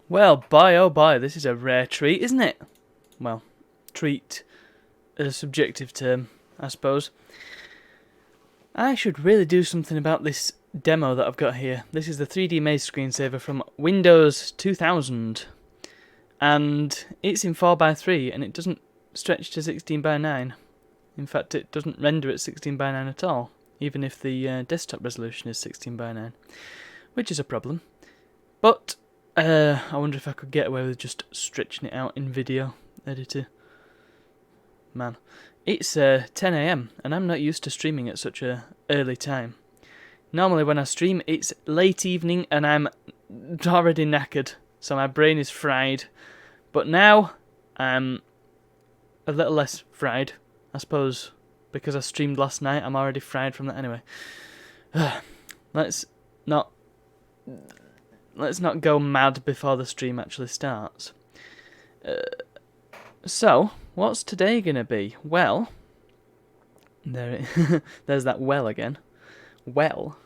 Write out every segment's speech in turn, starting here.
Well, boy oh boy, this is a rare treat, isn't it? Well, treat is a subjective term, I suppose. I should really do something about this demo that I've got here. This is the 3D Maze screensaver from Windows 2000. And it's in 4:3 and it doesn't stretch to 16:9. In fact, it doesn't render at 16:9 at all, even if the desktop resolution is 16:9, which is a problem. But I wonder if I could get away with just stretching it out in video editor. Man, it's 10 AM and I'm not used to streaming at such a early time. Normally when I stream it's late evening and I'm already knackered, so my brain is fried. But now I'm a little less fried, I suppose, because I streamed last night. I'm already fried from that anyway. Let's not go mad before the stream actually starts. So, what's today gonna be? Well, there's that well again. Well.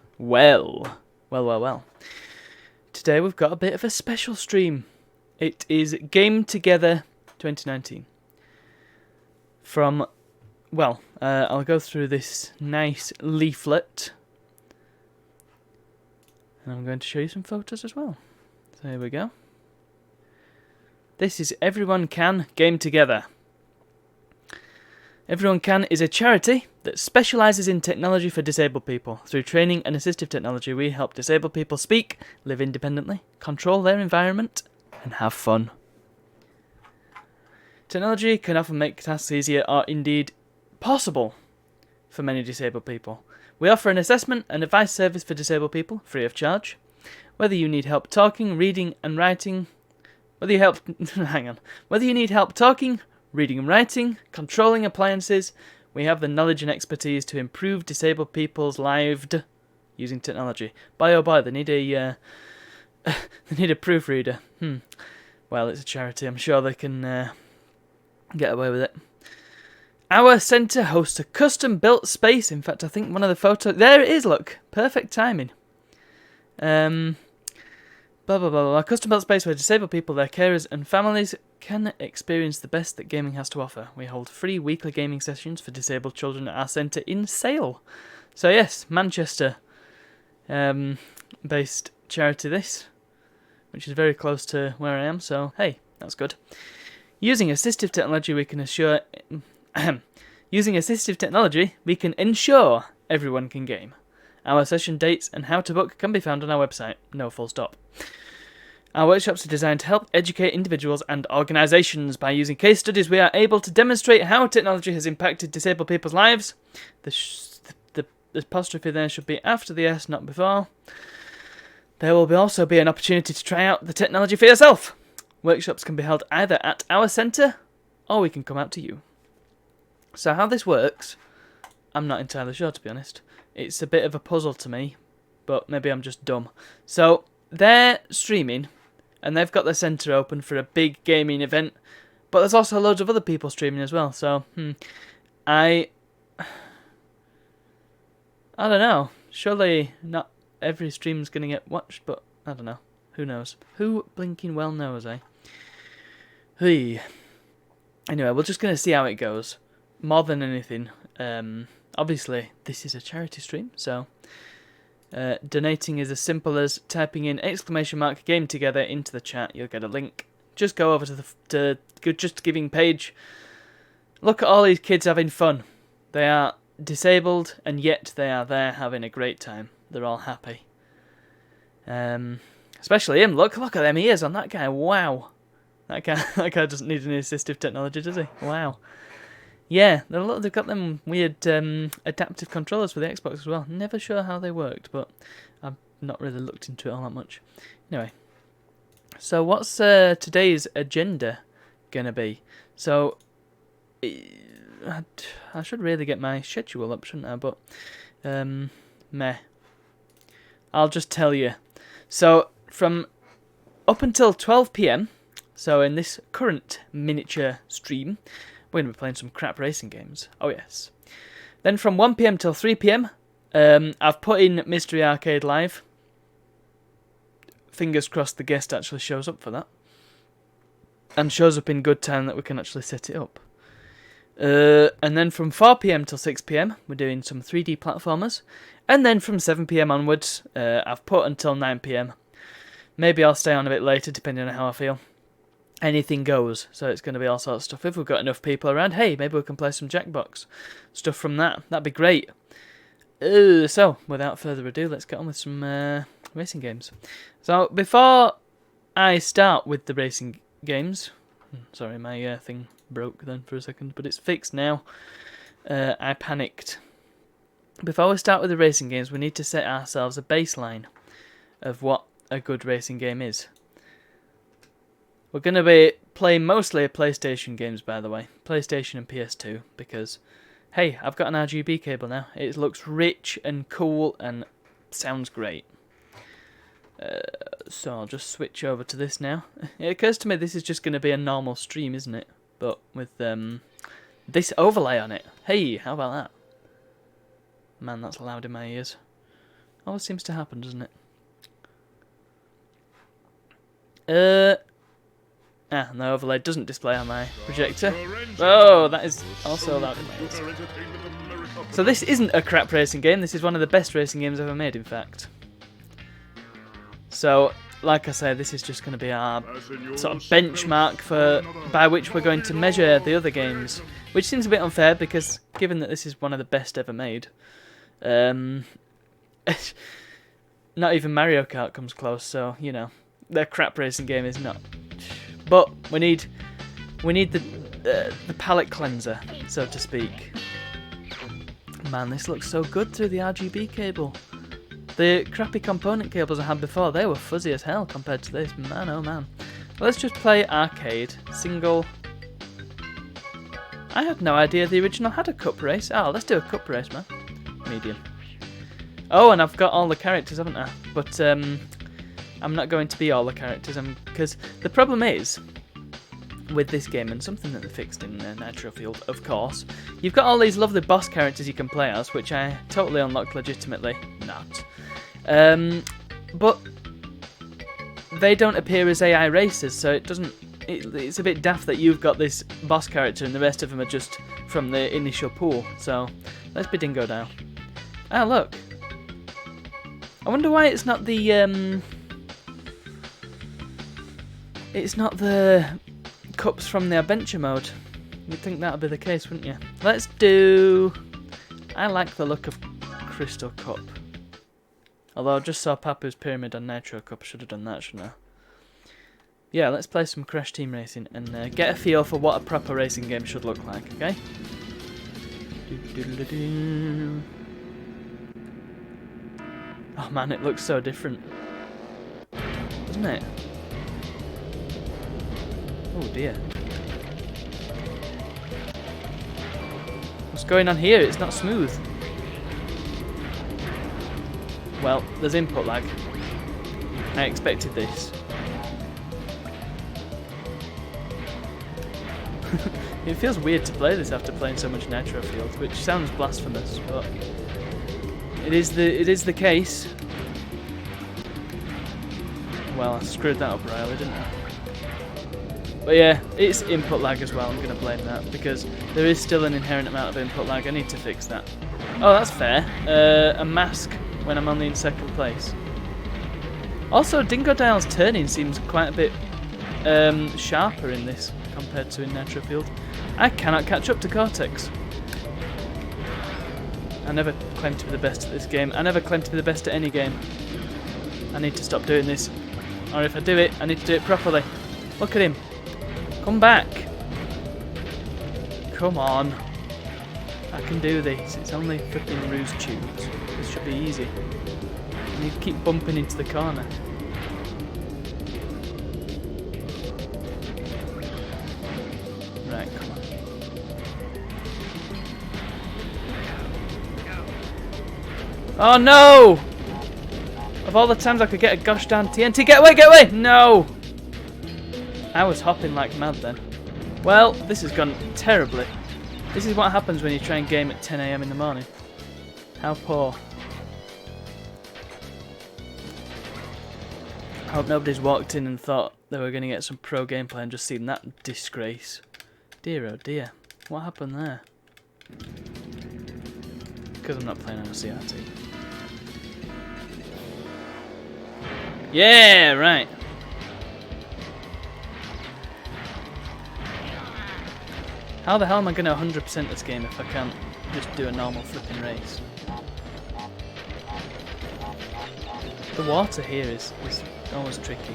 Today we've got a bit of a special stream. It is Game Together 2019. I'll go through this nice leaflet. And I'm going to show you some photos as well. So here we go. This is Everyone Can Game Together. Everyone Can is a charity that specialises in technology for disabled people. Through training and assistive technology, we help disabled people speak, live independently, control their environment, and have fun. Technology can often make tasks easier or indeed possible for many disabled people. We offer an assessment and advice service for disabled people, free of charge. Whether you need help talking, reading and writing... Whether you need help talking, reading and writing, controlling appliances, we have the knowledge and expertise to improve disabled people's lives using technology. Boy oh boy, they need a proofreader. Well, it's a charity. I'm sure they can get away with it. Our centre hosts a custom-built space. In fact, I think one of the photos... There it is, look. Perfect timing. A custom-built space where disabled people, their carers and families can experience the best that gaming has to offer. We hold free weekly gaming sessions for disabled children at our centre in Sale. So yes, Manchester based charity this, which is very close to where I am, so hey, that's good. Using assistive technology, we can ensure everyone can game. Our session dates and how to book can be found on our website. No full stop. Our workshops are designed to help educate individuals and organisations. By using case studies, we are able to demonstrate how technology has impacted disabled people's lives. The apostrophe there should be after the S, not before. There will also be an opportunity to try out the technology for yourself. Workshops can be held either at our centre or we can come out to you. So how this works, I'm not entirely sure, to be honest. It's a bit of a puzzle to me, but maybe I'm just dumb. So they're streaming and they've got their centre open for a big gaming event, but there's also loads of other people streaming as well. So I don't know. Surely not every stream's going to get watched, but I don't know. Who knows? Who blinking well knows, eh? Hey. Anyway, we're just going to see how it goes. More than anything, obviously this is a charity stream, so donating is as simple as typing in !game together into the chat. You'll get a link. Just go over to the Just Giving page. Look at all these kids having fun. They are disabled and yet they are there having a great time. They're all happy. Especially him. Look at them ears on that guy. Wow. That guy doesn't need any assistive technology, does he? Wow. Yeah, they've got them weird adaptive controllers for the Xbox as well. Never sure how they worked, but I've not really looked into it all that much. Anyway, so what's today's agenda gonna be? So, I should really get my schedule up, shouldn't I? But, meh. I'll just tell you. So, from up until 12 PM, so in this current miniature stream, we're going to be playing some crap racing games. Oh, yes. Then from 1 PM till 3 PM, I've put in Mystery Arcade Live fingers crossed the guest actually shows up for that. And shows up in good time that we can actually set it up. And then from 4 PM till 6 PM, we're doing some 3D platformers. And then from 7 PM onwards, I've put until 9 PM. Maybe I'll stay on a bit later, depending on how I feel. Anything goes, so it's going to be all sorts of stuff. If we've got enough people around, hey, maybe we can play some Jackbox. Stuff from that. That'd be great. So, without further ado, let's get on with some racing games. So, before I start with the racing games... Sorry, my thing broke then for a second, but it's fixed now. I panicked. Before we start with the racing games, we need to set ourselves a baseline of what a good racing game is. We're going to be playing mostly PlayStation games, by the way. PlayStation and PS2, because, hey, I've got an RGB cable now. It looks rich and cool and sounds great. So I'll just switch over to this now. It occurs to me this is just going to be a normal stream, isn't it? But with this overlay on it. Hey, how about that? Man, that's loud in my ears. Always seems to happen, doesn't it? And the overlay doesn't display on my projector. Oh, that is also loud in my ears. So this isn't a crap racing game. This is one of the best racing games ever made, in fact. So, like I say, this is just going to be our sort of benchmark by which we're going to measure the other games. Which seems a bit unfair, because given that this is one of the best ever made, not even Mario Kart comes close, so, you know, their crap racing game is not. But we need the palette cleanser, so to speak. Man, this looks so good through the RGB cable. The crappy component cables I had before, they were fuzzy as hell compared to this. Man, oh man. Let's just play arcade. Single. I had no idea the original had a cup race. Oh, let's do a cup race, man. Medium. Oh, and I've got all the characters, haven't I? But I'm not going to be all the characters, because the problem is with this game, and something that they fixed in Nitro Field, of course, you've got all these lovely boss characters you can play as, which I totally unlocked legitimately. Not. But they don't appear as AI racers, so it doesn't. It's a bit daft that you've got this boss character and the rest of them are just from the initial pool. So let's be Dingo now. Ah, look. I wonder why it's not the it's not the cups from the adventure mode. You'd think that would be the case, wouldn't you? Let's do. I like the look of Crystal Cup. Although I just saw Papu's Pyramid on Nitro Cup, I should have done that, shouldn't I? Yeah, let's play some Crash Team Racing and get a feel for what a proper racing game should look like, okay? Oh man, it looks so different. Doesn't it? Oh dear. What's going on here? It's not smooth. Well, there's input lag. I expected this. It feels weird to play this after playing so much Nitro Field, which sounds blasphemous, but it is the case. Well, I screwed that up royally, didn't I? But yeah, it's input lag as well. I'm going to blame that because there is still an inherent amount of input lag. I need to fix that. Oh, that's fair. A mask when I'm only in second place. Also, Dingo Dial's turning seems quite a bit sharper in this compared to in Nitro Field. I cannot catch up to Cortex. I never claimed to be the best at this game. I never claimed to be the best at any game. I need to stop doing this. Or if I do it, I need to do it properly. Look at him. Come back. Come on. I can do this. It's only flipping Ruse Tubes. This should be easy. I need to keep bumping into the corner. Right, come on. Oh no! Of all the times I could get a gosh darn TNT, get away, get away! No! I was hopping like mad then. Well, this has gone terribly. This is what happens when you try and game at 10 AM in the morning. How poor. I hope nobody's walked in and thought they were going to get some pro gameplay and just seen that disgrace. Dear oh dear. What happened there? Because I'm not playing on a CRT. Yeah, right. How the hell am I going to 100% this game if I can't just do a normal flipping race? The water here is always tricky.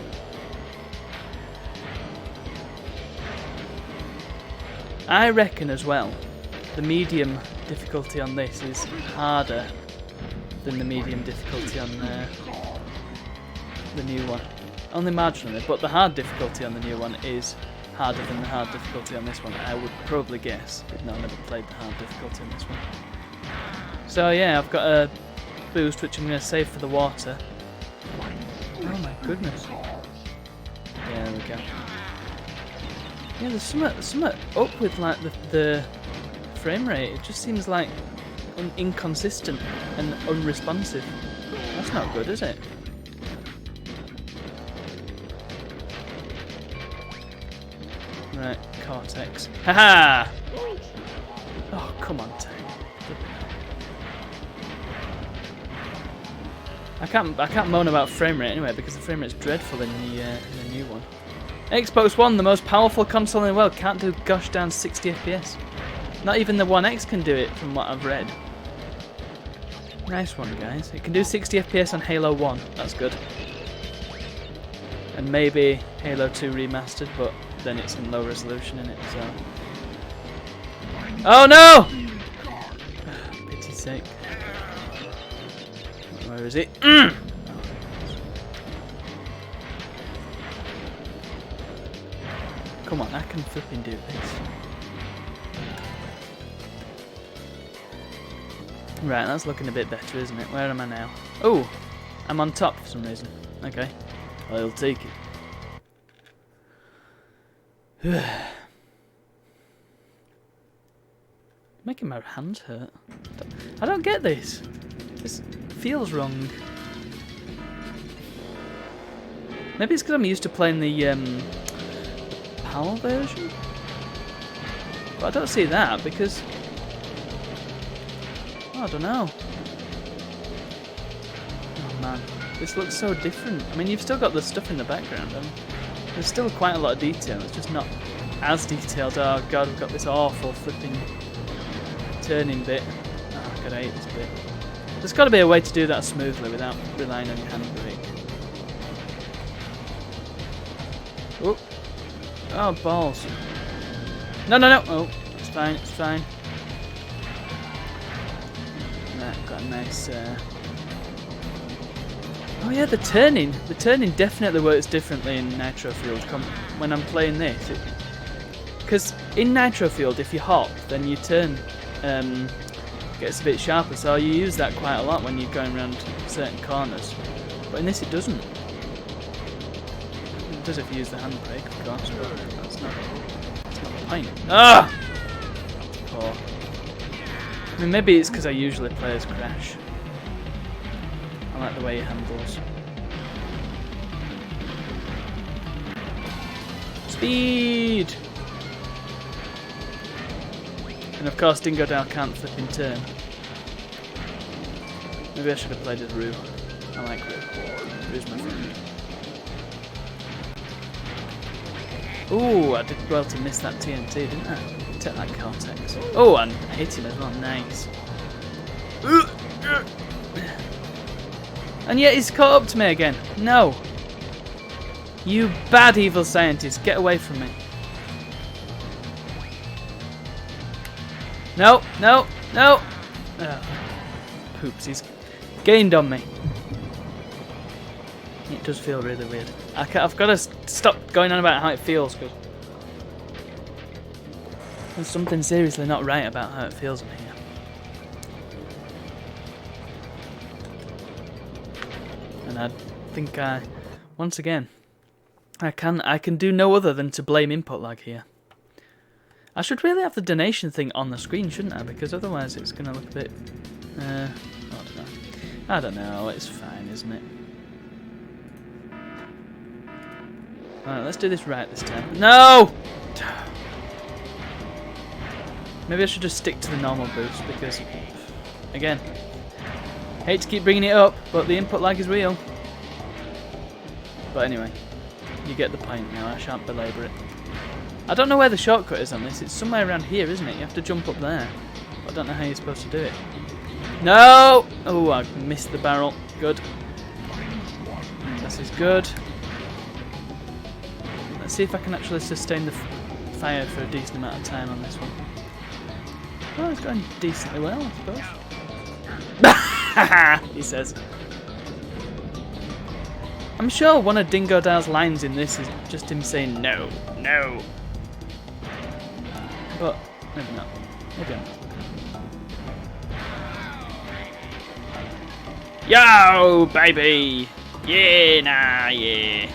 I reckon as well, the medium difficulty on this is harder than the medium difficulty on the new one. Only marginally, but the hard difficulty on the new one is harder than the hard difficulty on this one, I would probably guess. No, I've never played the hard difficulty on this one. So yeah, I've got a boost which I'm going to save for the water. Oh my goodness. Yeah, there we go. Yeah, there's something up with like the frame rate. It just seems like inconsistent and unresponsive. That's not good, is it? Right, Cortex. Haha! Oh, come on, Tank. I can't moan about frame rate anyway because the frame rate's dreadful in the new one. Xbox One, the most powerful console in the world, can't do gosh darn 60 FPS. Not even the One X can do it, from what I've read. Nice one, guys. It can do 60 FPS on Halo 1. That's good. And maybe Halo 2 remastered, but then it's in low resolution in it, so. Oh no! Pity's sake. Where is it? Come on, I can flipping do this. Right, that's looking a bit better, isn't it? Where am I now? Oh, I'm on top for some reason. Okay, I'll take it. Making my hands hurt. I don't get this. This feels wrong. Maybe it's because I'm used to playing the PAL version. But I don't see that because I don't know. Oh man, this looks so different. I mean, you've still got the stuff in the background, and there's still quite a lot of detail. It's just not as detailed. Oh god, we've got this awful flipping turning bit. Oh god, I hate this bit. There's got to be a way to do that smoothly without relying on your handbrake. Oh, oh balls! No, no, no! Oh, it's fine, it's fine. Right, got a nice. Oh yeah, the turning. The turning definitely works differently in Nitro Fuel when I'm playing this. Because in Nitro Fuel, if you hop, then your turn gets a bit sharper. So you use that quite a lot when you're going around certain corners. But in this, it doesn't. It does if you use the handbrake, of course, but that's not the point. Ah! Poor. I mean, maybe it's because I usually play as Crash. I like the way he handles. Speed! And of course, Dingo Dow can't flip in turn. Maybe I should have played as Rue. I like Rue. Rue's my friend. Ooh, I did well to miss that TNT, didn't I? Take that Cortex. Oh, and I hit him as well. Nice. And yet he's caught up to me again. No. You bad evil scientist, get away from me. No, no, no. Oh, poops, he's gained on me. It does feel really weird. I've got to stop going on about how it feels, because there's something seriously not right about how it feels in here. And I think once again, I can do no other than to blame input lag here. I should really have the donation thing on the screen, shouldn't I? Because otherwise it's going to look a bit... I don't know. I don't know, it's fine, isn't it? Alright, let's do this right this time. No! Maybe I should just stick to the normal boost because, again, hate to keep bringing it up, but the input lag is real. But anyway, you get the point now. I shan't belabor it. I don't know where the shortcut is on this. It's somewhere around here, isn't it? You have to jump up there. But I don't know how you're supposed to do it. No! Oh, I missed the barrel. Good. This is good. Let's see if I can actually sustain the fire for a decent amount of time on this one. Well, it's going decently well, I suppose. He says. I'm sure one of Dingo Dial's lines in this is just him saying no, no. But maybe not. Maybe not. Yo, baby! Yeah, nah, yeah.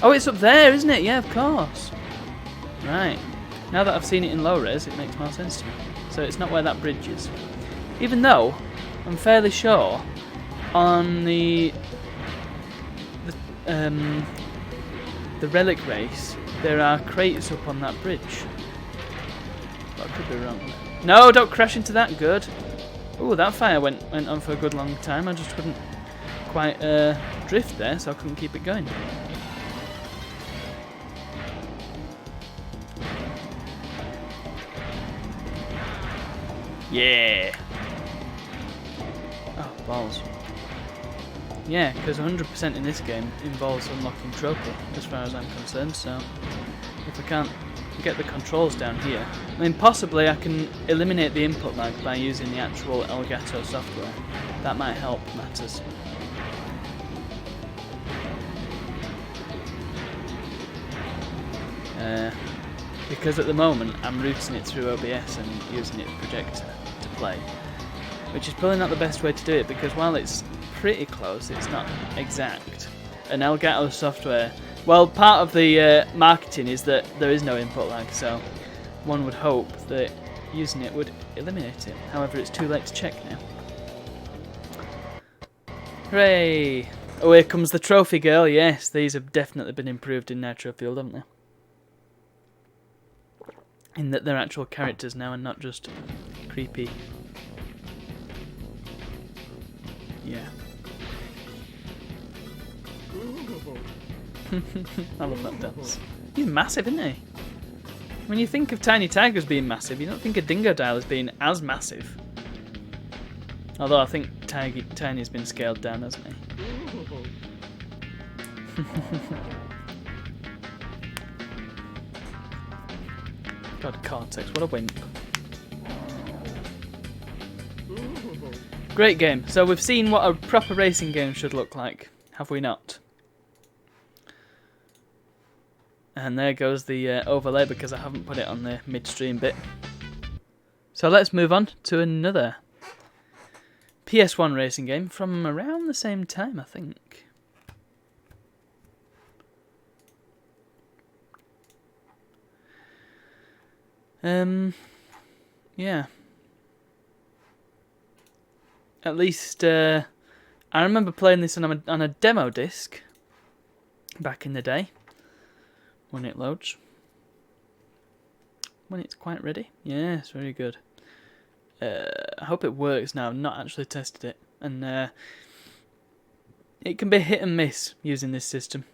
Oh, it's up there, isn't it? Yeah, of course. Right. Now that I've seen it in low res, it makes more sense to me. So it's not where that bridge is. Even though I'm fairly sure on the relic race there are crates up on that bridge. But I could be wrong. No, don't crash into that. Good. Oh, that fire went on for a good long time. I just couldn't quite drift there, so I couldn't keep it going. Yeah. Oh, balls. Yeah, because 100% in this game involves unlocking trophy, as far as I'm concerned, so if I can't get the controls down here, I mean, possibly I can eliminate the input lag by using the actual Elgato software. That might help matters. Because at the moment I'm routing it through OBS and using its projector to play, which is probably not the best way to do it, because while it's pretty close, it's not exact. And Elgato software, well, part of the marketing is that there is no input lag, so one would hope that using it would eliminate it. However, it's too late to check now. Hooray! Oh, here comes the trophy girl. Yes, these have definitely been improved in Nitro Fueled, haven't they? In that they're actual characters now and not just creepy. Yeah. I love that dance. He's massive, isn't he? When you think of Tiny Tigers being massive, you don't think of Dingo Dial as being as massive. Although I think Tiny's been scaled down, hasn't he? God, Cortex, what a wimp. Great game. So we've seen what a proper racing game should look like, have we not? And there goes the overlay because I haven't put it on the midstream bit. So let's move on to another PS1 racing game from around the same time, I think. Yeah. At least I remember playing this on a demo disc back in the day. When it loads. When it's quite ready. Yes, very good. I hope it works now. I've not actually tested it. And it can be hit and miss using this system.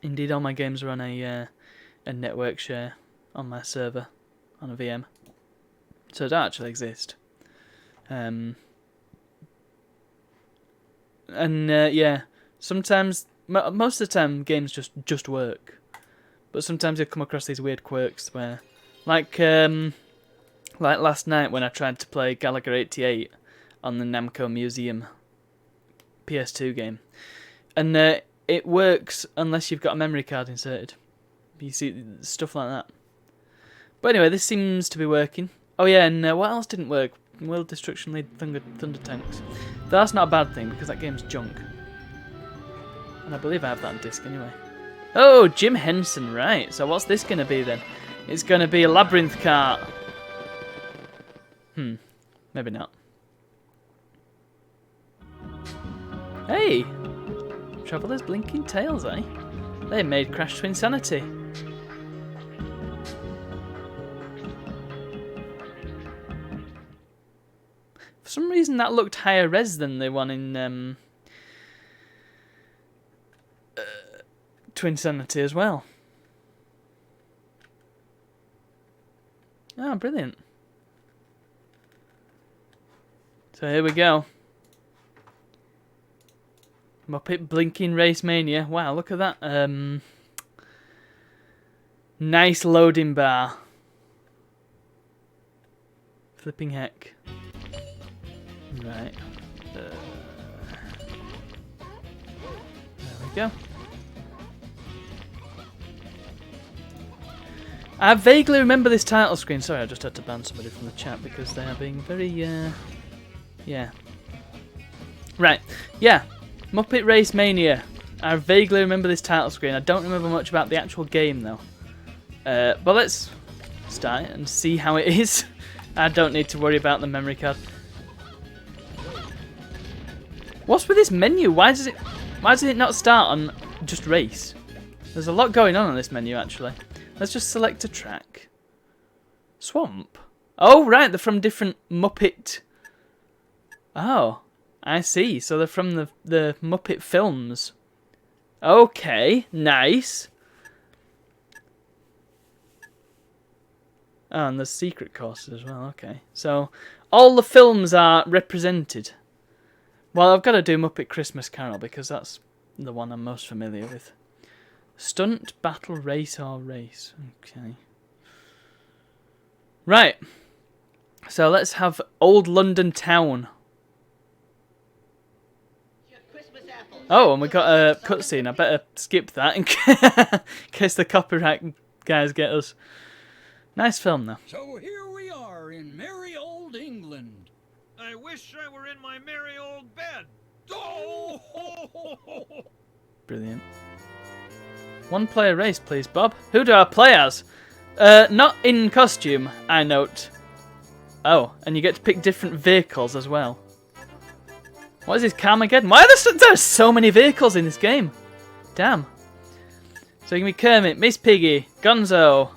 Indeed, all my games are on a network share on my server, on a VM. So it don't actually exist. Yeah, sometimes, most of the time, games just work. But sometimes you come across these weird quirks where, like last night when I tried to play Galaga 88 on the Namco Museum PS2 game, and it works unless you've got a memory card inserted. You see stuff like that. But anyway, this seems to be working. Oh yeah, and what else didn't work? World Destruction League Thunder Tanks. That's not a bad thing because that game's junk. And I believe I have that on disc anyway. Oh, Jim Henson, right. So what's this going to be then? It's going to be a labyrinth kart. Maybe not. Hey! Traveller's blinking tails, eh? They made Crash to insanity. For some reason that looked higher res than the one in Twinsanity as well. Ah, brilliant. So here we go. Muppet Blinking Race Mania. Wow, look at that. Nice loading bar. Flipping heck. Right. There we go. I vaguely remember this title screen. Sorry, I just had to ban somebody from the chat because they are being very, yeah. Right, yeah. Muppet Race Mania. I vaguely remember this title screen. I don't remember much about the actual game, though. But let's start and see how it is. I don't need to worry about the memory card. What's with this menu? Why does it not start on just race? There's a lot going on this menu, actually. Let's just select a track. Swamp. Oh, right, they're from different Muppet... Oh, I see. So they're from the Muppet films. Okay, nice. Oh, and there's secret courses as well, okay. So, all the films are represented. Well, I've got to do Muppet Christmas Carol because that's the one I'm most familiar with. Stunt, battle, race, or race. Okay. Right. So let's have Old London Town. Oh, and we got a cutscene. I better skip that in case the copyright guys get us. Nice film, though. So here we are in merry old England. I wish I were in my merry old bed. Oh! Brilliant. One player race, please, Bob. Who do I play as? Not in costume, I note. Oh, and you get to pick different vehicles as well. What is this, Carmageddon? Why are there so many vehicles in this game? Damn. So you can be Kermit, Miss Piggy, Gonzo,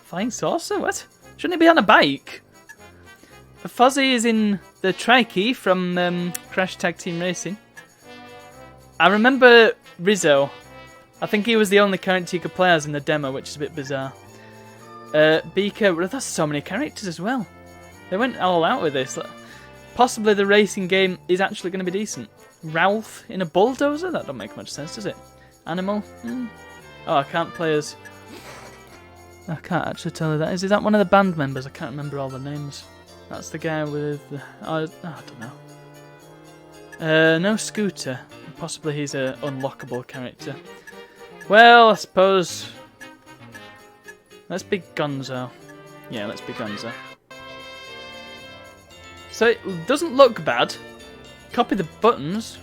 Flying Saucer? What? Shouldn't he be on a bike? Fozzie is in the Trikey from Crash Tag Team Racing. I remember Rizzo. I think he was the only character you could play as in the demo, which is a bit bizarre. Beaker, well, that's so many characters as well. They went all out with this. Possibly the racing game is actually going to be decent. Ralph in a bulldozer? That don't make much sense, does it? Animal? Oh, I can't play as... I can't actually tell you that. Is that one of the band members? I can't remember all the names. That's the guy with the... I don't know. No Scooter. Possibly he's an unlockable character. Well, I suppose... Let's be Gonzo. Yeah, let's be Gonzo. So it doesn't look bad. Copy the buttons.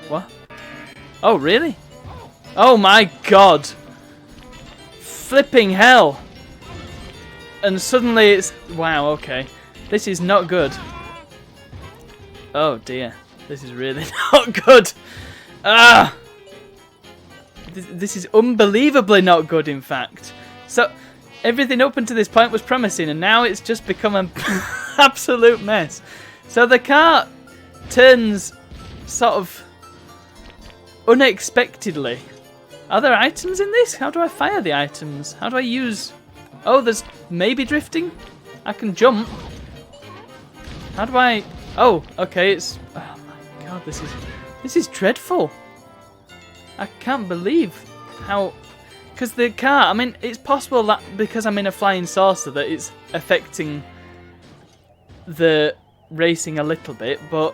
What? Oh, really? Oh my god! Flipping hell! And suddenly it's... Wow, okay. This is not good. Oh dear. This is really not good. Ah! This is unbelievably not good, in fact. So, everything up until this point was promising, and now it's just become an absolute mess. So the car turns sort of unexpectedly. Are there items in this? How do I fire the items? How do I use... Oh, there's maybe drifting? I can jump. How do I... Oh, okay, it's... Oh my god, this is dreadful. I can't believe how... Because the car, I mean, it's possible that because I'm in a flying saucer that it's affecting the racing a little bit, but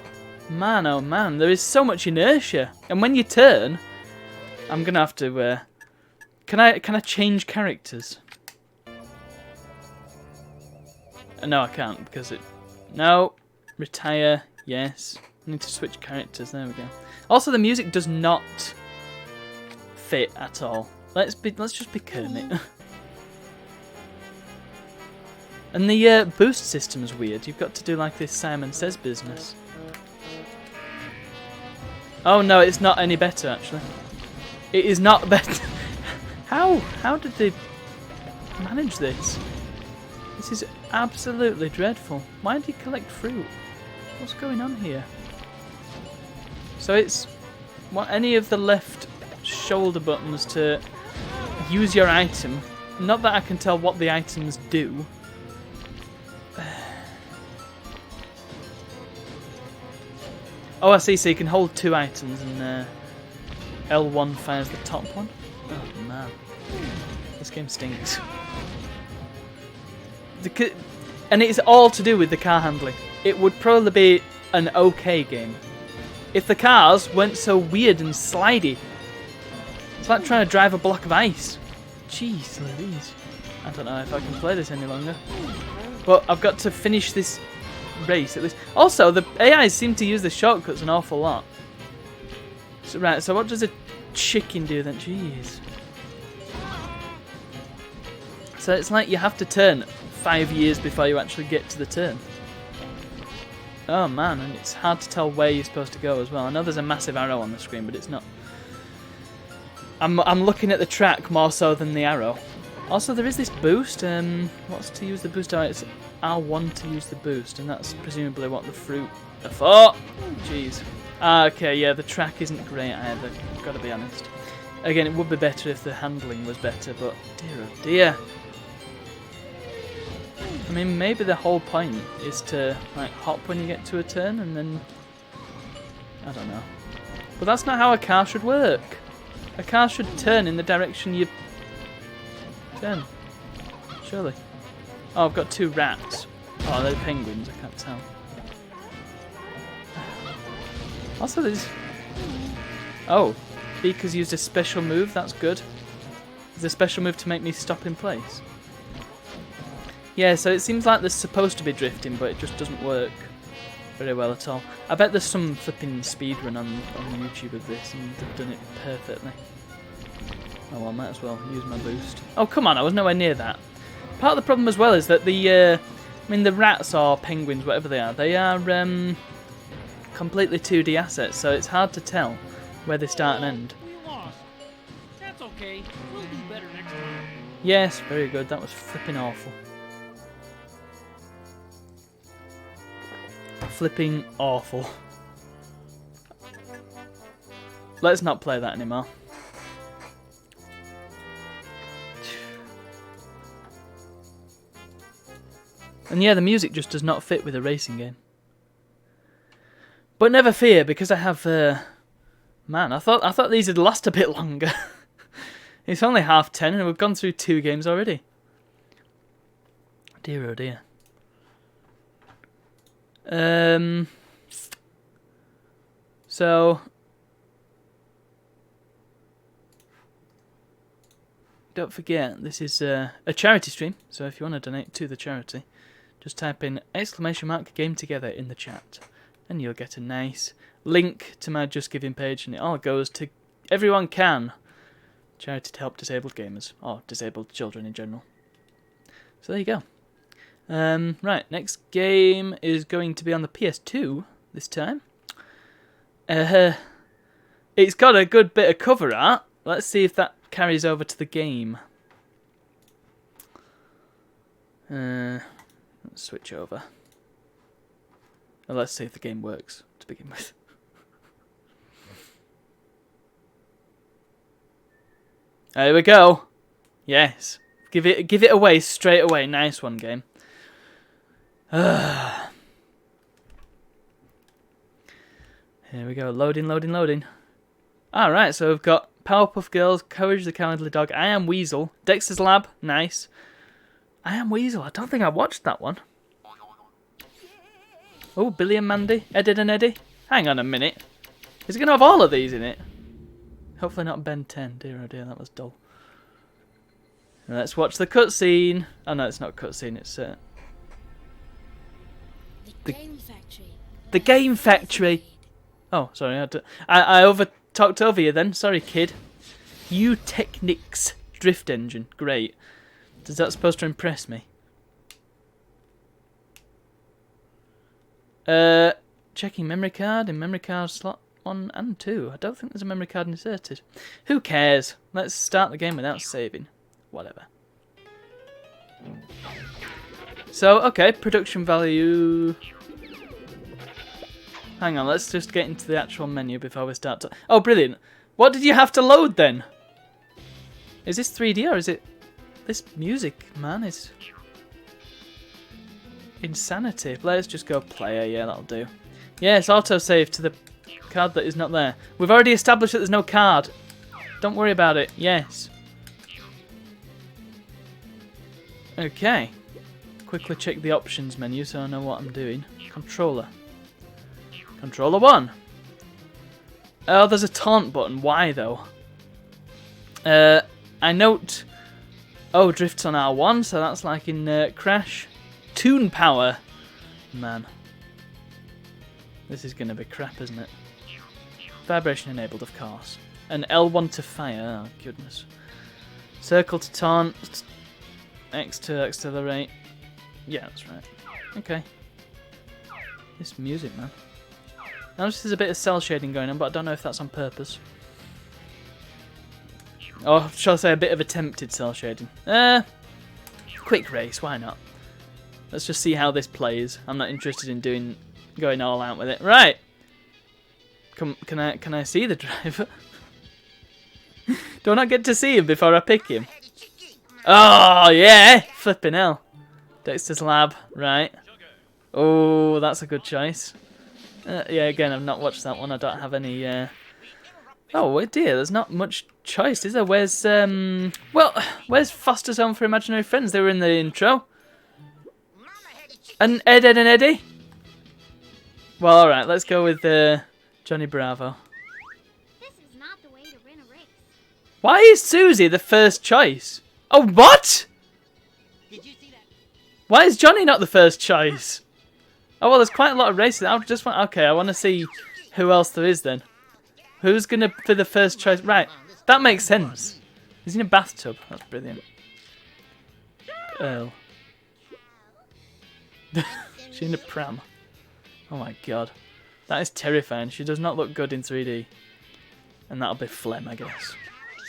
man, oh man, there is so much inertia. And when you turn, I'm going to have to... Can I change characters? No, I can't because it... No. Retire. Yes. I need to switch characters. There we go. Also, the music does not fit at all. Let's just be Kermit. And the boost system is weird. You've got to do like this Simon Says business. Oh no, it's not any better actually. It is not better. How did they manage this? This is absolutely dreadful. Why do you collect fruit? What's going on here? So it's want any of the left shoulder buttons to use your item. Not that I can tell what the items do. Oh, I see. So you can hold 2 items, and L1 fires the top one. Oh man, this game stinks. And it's all to do with the car handling. It would probably be an okay game if the cars weren't so weird and slidey. It's like trying to drive a block of ice. Jeez Louise. I don't know if I can play this any longer. But I've got to finish this race at least. Also, the AIs seem to use the shortcuts an awful lot. So, right, so what does a chicken do then? Jeez. So it's like you have to turn 5 years before you actually get to the turn. Oh man, and it's hard to tell where you're supposed to go as well. I know there's a massive arrow on the screen, but it's not. I'm looking at the track more so than the arrow. Also, there is this boost. What's to use the boost? Oh, it's R1 to use the boost, and that's presumably what the fruit are for. Jeez. Okay, yeah, the track isn't great either. Gotta be honest. Again, it would be better if the handling was better, but dear oh dear. I mean, maybe the whole point is to like hop when you get to a turn, and then I don't know. But that's not how a car should work. A car should turn in the direction you turn. Surely. Oh, I've got 2 rats. Oh, they're penguins. I can't tell. Also, there's. Oh, Beaker's used a special move. That's good. There's a special move to make me stop in place. Yeah, so it seems like there's supposed to be drifting, but it just doesn't work very well at all. I bet there's some flipping speedrun on YouTube of this, and they've done it perfectly. Oh well, might as well use my boost. Oh, come on, I was nowhere near that. Part of the problem as well is that the rats or penguins, whatever they are completely 2D assets, so it's hard to tell where they start and end. We lost. That's okay. We'll do better next time. Yes, very good. That was flipping awful. Flipping awful. Let's not play that anymore. And yeah, the music just does not fit with a racing game. But never fear, because I have man, I thought these would last a bit longer. It's only 10:30 and we've gone through 2 games already. Dear oh dear. So don't forget, this is a charity stream, so if you want to donate to the charity, just type in !game together in the chat and you'll get a nice link to my Just Giving page, and it all goes to Everyone Can, charity to help disabled gamers, or disabled children in general. So there you go. Right, next game is going to be on the PS2 this time. It's got a good bit of cover art. Let's see if that carries over to the game. Let's switch over. Well, let's see if the game works to begin with. There we go. Yes, give it away straight away. Nice one, game. Here we go. Loading, loading, loading. Alright, so we've got Powerpuff Girls, Courage the Cowardly Dog, I Am Weasel, Dexter's Lab, nice. I Am Weasel, I don't think I watched that one. Oh, Billy and Mandy, Eddie and Eddie. Hang on a minute. Is it going to have all of these in it? Hopefully not Ben 10. Dear oh dear, that was dull. Let's watch the cutscene. Oh no, it's not a cutscene, it's The Game Factory. The Game Factory. Oh, sorry, I over-talked over you then. Sorry, kid. U-Technics Drift Engine. Great. Is that supposed to impress me? Checking memory card in memory card slot. 1 and 2. I don't think there's a memory card inserted. Who cares? Let's start the game without saving. Whatever. So, okay, production value. Hang on, let's just get into the actual menu before we start to... Oh, brilliant. What did you have to load then? Is this 3D or is it... This music, man, is... insanity. Let's just go player, yeah, that'll do. Yes, autosave to the card that is not there. We've already established that there's no card. Don't worry about it, yes. Okay. Quickly check the options menu so I know what I'm doing. Controller. Controller 1. Oh, there's a taunt button. Why, though? I note... Oh, drifts on R1, so that's like in Crash. Toon power. Man. This is going to be crap, isn't it? Vibration enabled, of course. And L1 to fire. Oh, goodness. Circle to taunt. X to accelerate. Yeah, that's right. Okay. This music, man. Now, this is a bit of cell shading going on, but I don't know if that's on purpose. Or shall I say a bit of attempted cell shading. Quick race, why not? Let's just see how this plays. I'm not interested in going all out with it. Right. Can I see the driver? Do I not get to see him before I pick him? Oh yeah, flipping hell. Dexter's Lab, right? Oh, that's a good choice. Yeah, again, I've not watched that one. I don't have any. Oh dear, there's not much choice, is there? Where's where's Foster's Home for Imaginary Friends? They were in the intro. And Ed, Ed and Eddie? Well, alright, let's go with Johnny Bravo. This is not the way to win a race. Why is Susie the first choice? Oh, what? Did you see that? Why is Johnny not the first choice? Oh, well, there's quite a lot of races. I just want... Okay, I want to see who else there is then. Who's going to be the first choice? Right, that makes sense. He's in a bathtub. That's brilliant. Earl. She's in a pram. Oh my god. That is terrifying. She does not look good in 3D. And that'll be phlegm, I guess.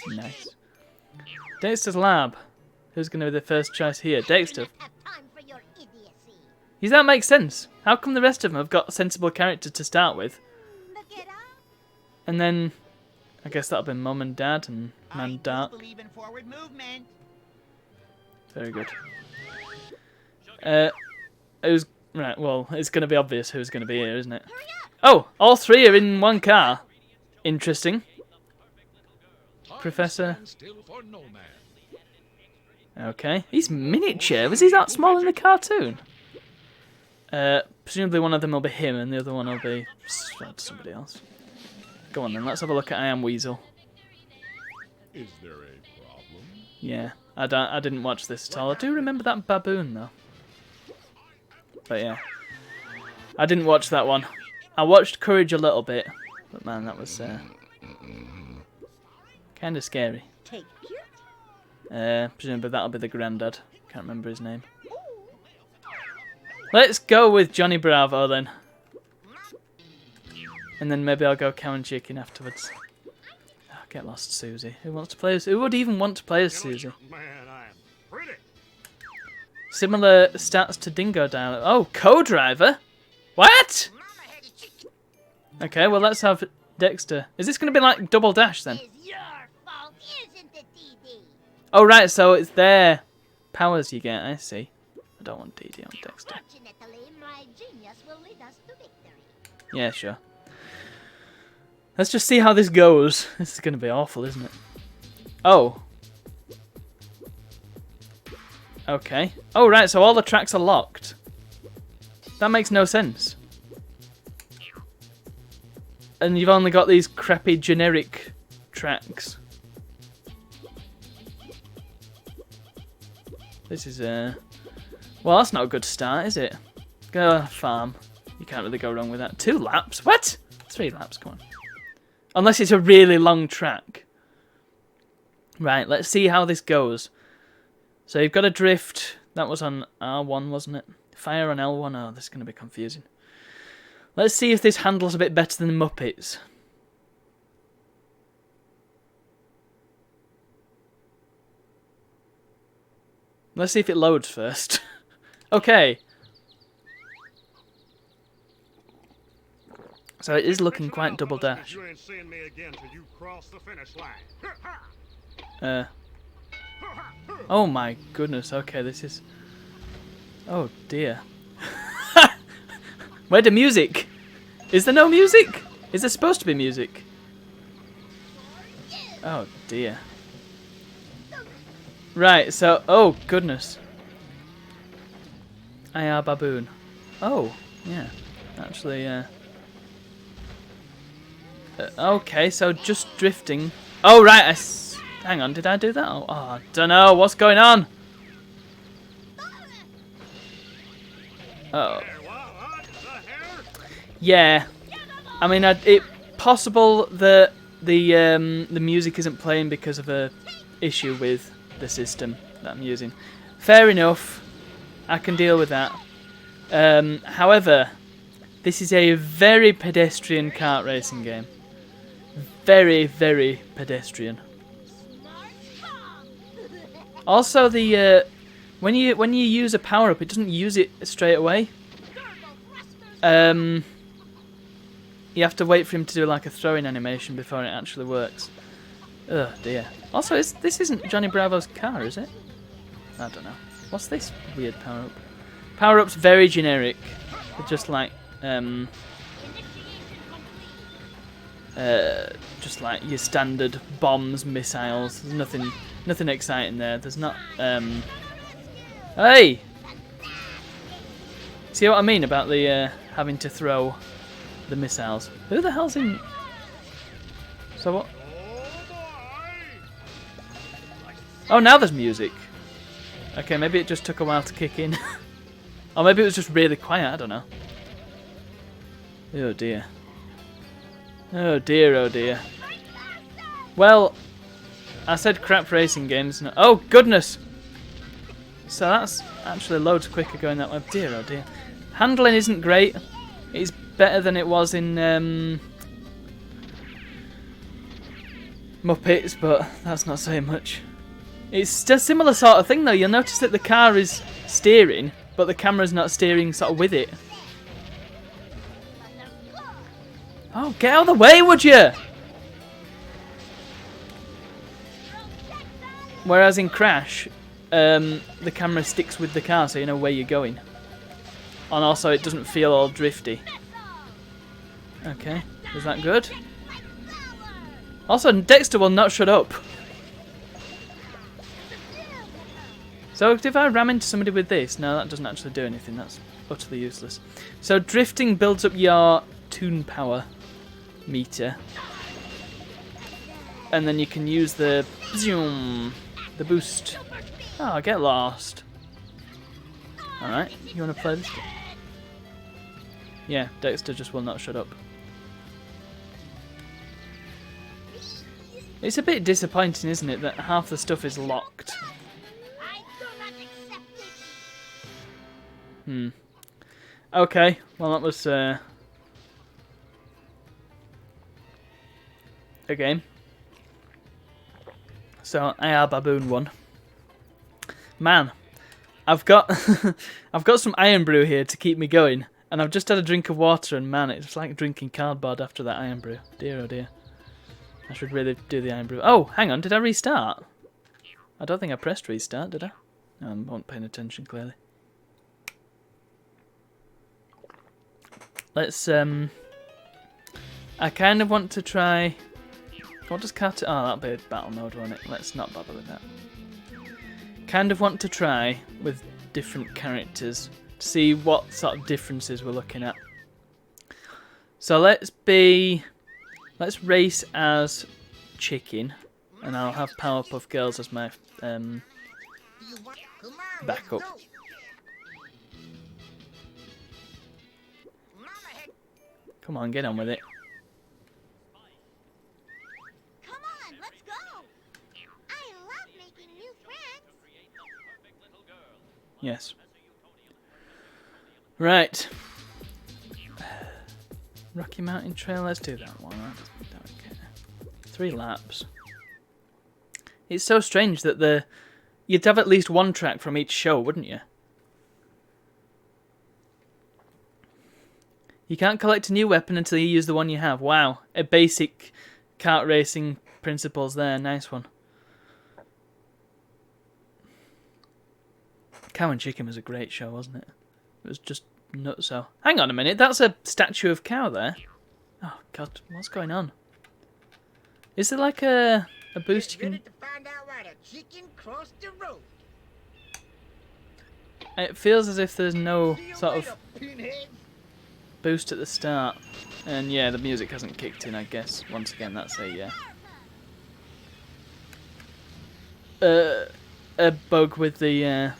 Nice. Dexter's Lab. Who's going to be the first choice here? Dexter. Does that make sense? How come the rest of them have got sensible characters to start with? And then, I guess that'll be Mum and Dad and Man Dark. Very good. Who's... Right, well, it's going to be obvious who's going to be here, isn't it? Oh, all three are in one car. Interesting. Professor. Okay. He's miniature. Was he that small in the cartoon? Presumably one of them will be him and the other one will be somebody else. Go on then, let's have a look at I Am Weasel. Is there a problem? Yeah, I didn't watch this at all. I do remember that baboon though. But yeah. I didn't watch that one. I watched Courage a little bit. But man, that was kind of scary. Presumably that'll be the granddad. Can't remember his name. Let's go with Johnny Bravo then. And then maybe I'll go cow and chicken afterwards. Oh, get lost, Susie. Who wants to play as... Who would even want to play as Susie? Man, I'm pretty. Similar stats to Dingo Dial. Oh, co-driver? What? Okay, well let's have Dexter. Is this going to be like Double Dash then? Oh right, so it's their powers you get, I see. I don't want DD on Dexter. Yeah, sure. Let's just see how this goes. This is going to be awful, isn't it? Oh. Okay. Oh, right, so all the tracks are locked. That makes no sense. And you've only got these crappy generic tracks. This is, well, that's not a good start, is it? Go farm. You can't really go wrong with that. 2 laps? What? 3 laps, come on. Unless it's a really long track. Right, let's see how this goes. So you've got a drift. That was on R1, wasn't it? Fire on L1. Oh, this is going to be confusing. Let's see if this handles a bit better than Muppets. Let's see if it loads first. Okay. So it is looking quite double dash. You ain't seeing me again till you cross the finish line. Oh my goodness. Okay, this is. Oh dear. Where's the music? Is there no music? Is there supposed to be music? Oh dear. Right, so, oh goodness. I are baboon. Oh, yeah. Actually, okay, so just drifting. Oh, right, hang on, did I do that? Oh, I don't know, what's going on? Oh. Yeah. I mean, it possible that the music isn't playing because of a issue with the system that I'm using. Fair enough. I can deal with that. However, this is a very pedestrian kart racing game. Very, very pedestrian. Also, the when you use a power up, it doesn't use it straight away. You have to wait for him to do like a throwing animation before it actually works. Oh dear. Also, this isn't Johnny Bravo's car, is it? I don't know. What's this weird power up? Power up's very generic. They're just like just like your standard bombs, missiles. There's nothing exciting there. There's not Hey! See what I mean about the having to throw the missiles? Who the hell's in? So what? Oh, now there's music. Okay, maybe it just took a while to kick in. Or maybe it was just really quiet, I don't know. Oh dear. Oh dear, oh dear. Well, I said crap racing games. No. Oh, goodness! So that's actually loads quicker going that way. Dear, oh dear. Handling isn't great. It's better than it was in Muppets, but that's not saying much. It's a similar sort of thing though. You'll notice that the car is steering, but the camera's not steering sort of with it. Oh, get out of the way, would you? Whereas in Crash, the camera sticks with the car so you know where you're going. And also it doesn't feel all drifty. Okay, is that good? Also, Dexter will not shut up. So if I ram into somebody with this, no, that doesn't actually do anything. That's utterly useless. So drifting builds up your tune power meter, and then you can use the zoom, the boost. Oh, get lost. All right, you want to play this game? Yeah, Dexter just will not shut up. It's a bit disappointing, isn't it, that half the stuff is locked. Okay, well that was a game. So I Baboon won. Man, I've got I've got some iron brew here to keep me going, and I've just had a drink of water, and man, it's like drinking cardboard after that iron brew. Dear oh dear. I should really do the iron brew. Oh, hang on, did I restart? I don't think I pressed restart, did I? No, I wasn't paying attention clearly. Let's I kind of want to try. What does Kart? Oh, that'll be battle mode, won't it? Let's not bother with that. Kind of want to try with different characters to see what sort of differences we're looking at. So let's race as Chicken, and I'll have Powerpuff Girls as my backup. Come on, get on with it. Come on, let's go. I love making new friends. Yes. Right. Rocky Mountain Trail, let's do that one. Okay. 3 laps. It's so strange that the you'd have at least one track from each show, wouldn't you? You can't collect a new weapon until you use the one you have. Wow, a basic kart racing principles there. Nice one. Cow and Chicken was a great show, wasn't it? It was just nuts. So, hang on a minute. That's a statue of cow there. Oh God, what's going on? Is there like a boost you can? Ready to find out why the chicken crossed the road. It feels as if there's no See you sort later, of pinhead. boost at the start, and yeah, the music hasn't kicked in. I guess once again that's a bug with the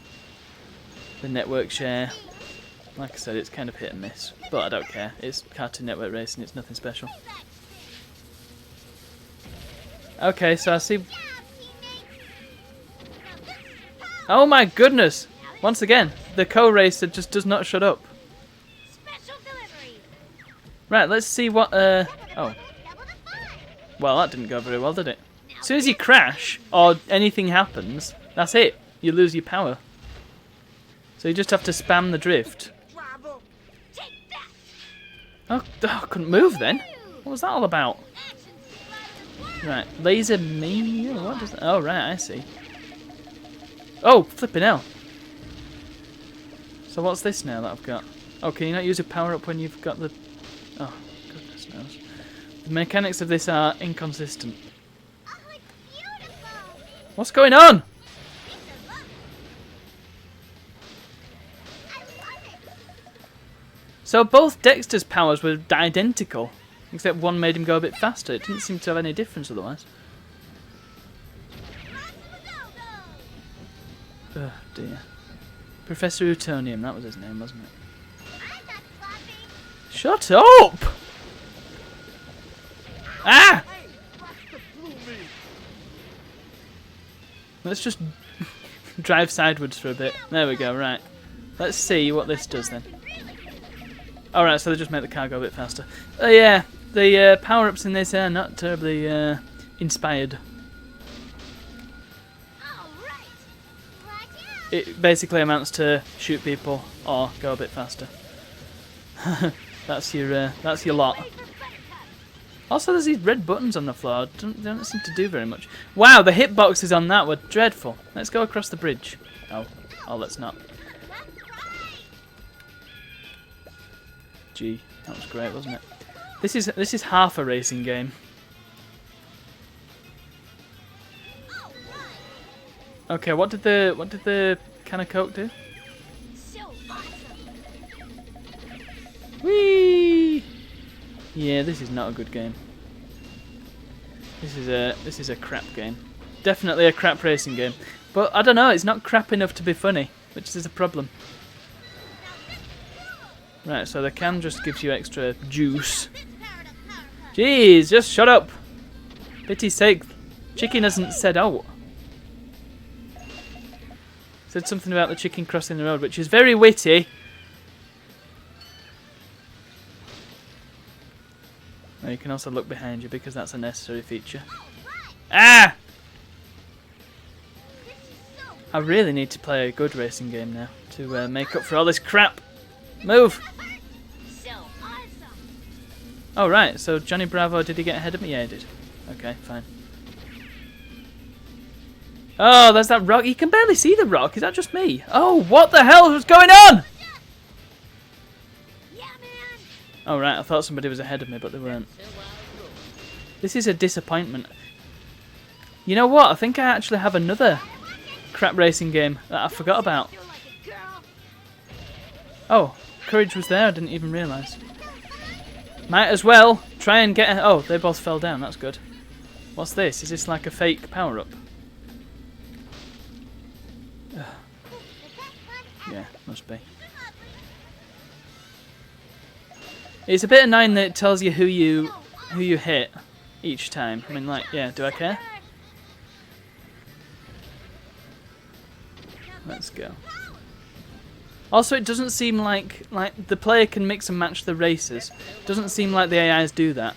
network share. Like I said, it's kind of hit and miss, but I don't care. It's Cartoon Network racing. It's nothing special. Okay, so I see. Oh my goodness! Once again, the co-racer just does not shut up. Special delivery. Right, let's see what. Oh, well, that didn't go very well, did it? As soon as you crash or anything happens, that's it. You lose your power. So you just have to spam the drift. Driver. Take that. Oh, I couldn't move then. What was that all about? Action splatter. Right, laser mania. What does that? Oh, right, I see. Oh, flipping hell. So what's this now that I've got? Oh, can you not use a power up when you've got the? Oh, goodness knows. The mechanics of this are inconsistent. Oh, it's beautiful. What's going on? It's a look. I love it. So both Dexter's powers were identical, except one made him go a bit faster. It didn't seem to have any difference otherwise. Oh dear. Professor Utonium, that was his name, wasn't it? I'm not sloppy. Shut up! Ah! Let's just drive sideways for a bit. There we go, right. Let's see what this does then. Alright, so they just make the car go a bit faster. Yeah, the power-ups in this are not terribly inspired. All right. Watch out. It basically amounts to shoot people or go a bit faster. That's your lot. Ready for Buttercup. Also, there's these red buttons on the floor. They don't seem to do very much. Wow, the hitboxes on that were dreadful. Let's go across the bridge. Oh, let's not. That's right. Gee, that was great, wasn't it? This is half a racing game. All right. Okay, what did the can of Coke do? So awesome. Whee! Yeah, this is not a good game. This is a crap game. Definitely a crap racing game. But I don't know, it's not crap enough to be funny, which is a problem. Right, so the can just gives you extra juice. Jeez, just shut up. Pity's sake, chicken hasn't said out. Said something about the chicken crossing the road, which is very witty. Now you can also look behind you because that's a necessary feature. Ah! I really need to play a good racing game now to make up for all this crap. Move! So awesome. Oh right, so Johnny Bravo, did he get ahead of me? Yeah, he did. Okay, fine. Oh, there's that rock. You can barely see the rock. Is that just me? Oh, what the hell was going on? Yeah, man. Oh right, I thought somebody was ahead of me, but they weren't. This is a disappointment. You know what? I think I actually have another crap racing game that I forgot about. Feel like a girl. Oh, Courage was there. I didn't even realise. Might as well try and get. Oh, they both fell down. That's good. What's this? Is this like a fake power-up? Yeah, must be. It's a bit annoying that it tells you who you hit each time. I mean, like, yeah, do I care? Let's go. Also, it doesn't seem like the player can mix and match the races. Doesn't seem like the AIs do that.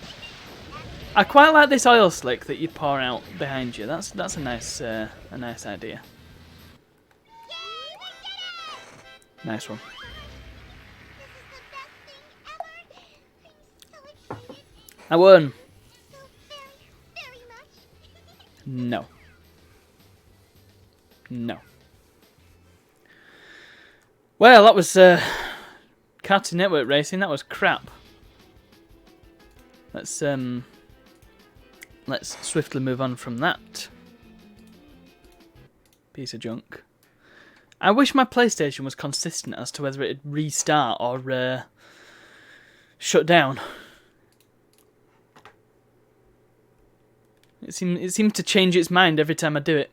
I quite like this oil slick that you pour out behind you. That's a nice idea. Nice one. This is the best thing ever. I'm so excited. I won. So very much. No. No. Well, that was Cartoon Network racing. That was crap. Let's swiftly move on from that piece of junk. I wish my PlayStation was consistent as to whether it'd restart or shut down. It seemed to change its mind every time I do it.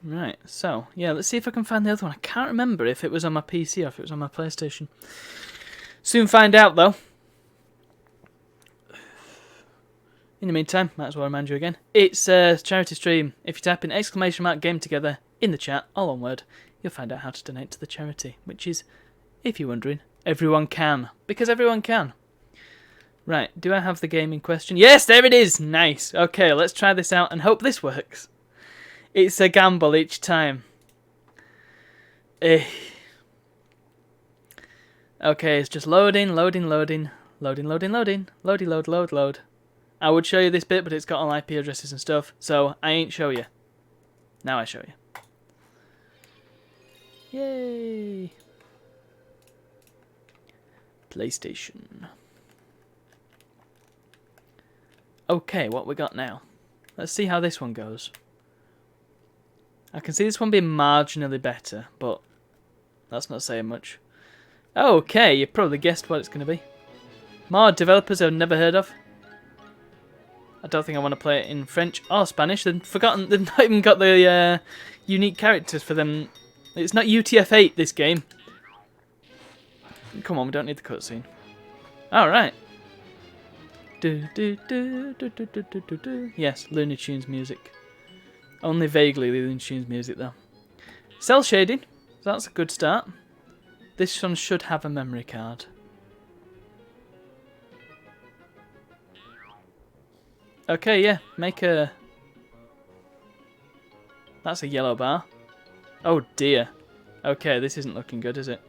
Right, so, yeah, let's see if I can find the other one. I can't remember if it was on my PC or if it was on my PlayStation. Soon find out, though. In the meantime, might as well remind you again. It's a charity stream. If you type in !game together in the chat, all one word, you'll find out how to donate to the charity. Which is, if you're wondering, everyone can. Because everyone can. Right, do I have the game in question? Yes, there it is! Nice. Okay, let's try this out and hope this works. It's a gamble each time. Okay, it's just loading. Load. I would show you this bit, but it's got all IP addresses and stuff, so I ain't show you. Now I show you. Yay! PlayStation. Okay, what we got now? Let's see how this one goes. I can see this one being marginally better, but that's not saying much. Okay, you probably guessed what it's going to be. More developers I've never heard of. I don't think I want to play it in French or Spanish. They've not even got the unique characters for them. It's not UTF-8, this game. Come on, we don't need the cutscene. Alright. Yes, Looney Tunes music. Only vaguely Looney Tunes music, though. Cell shading. That's a good start. This one should have a memory card. Okay, yeah. Make a... That's a yellow bar. Oh, dear. Okay, this isn't looking good, is it?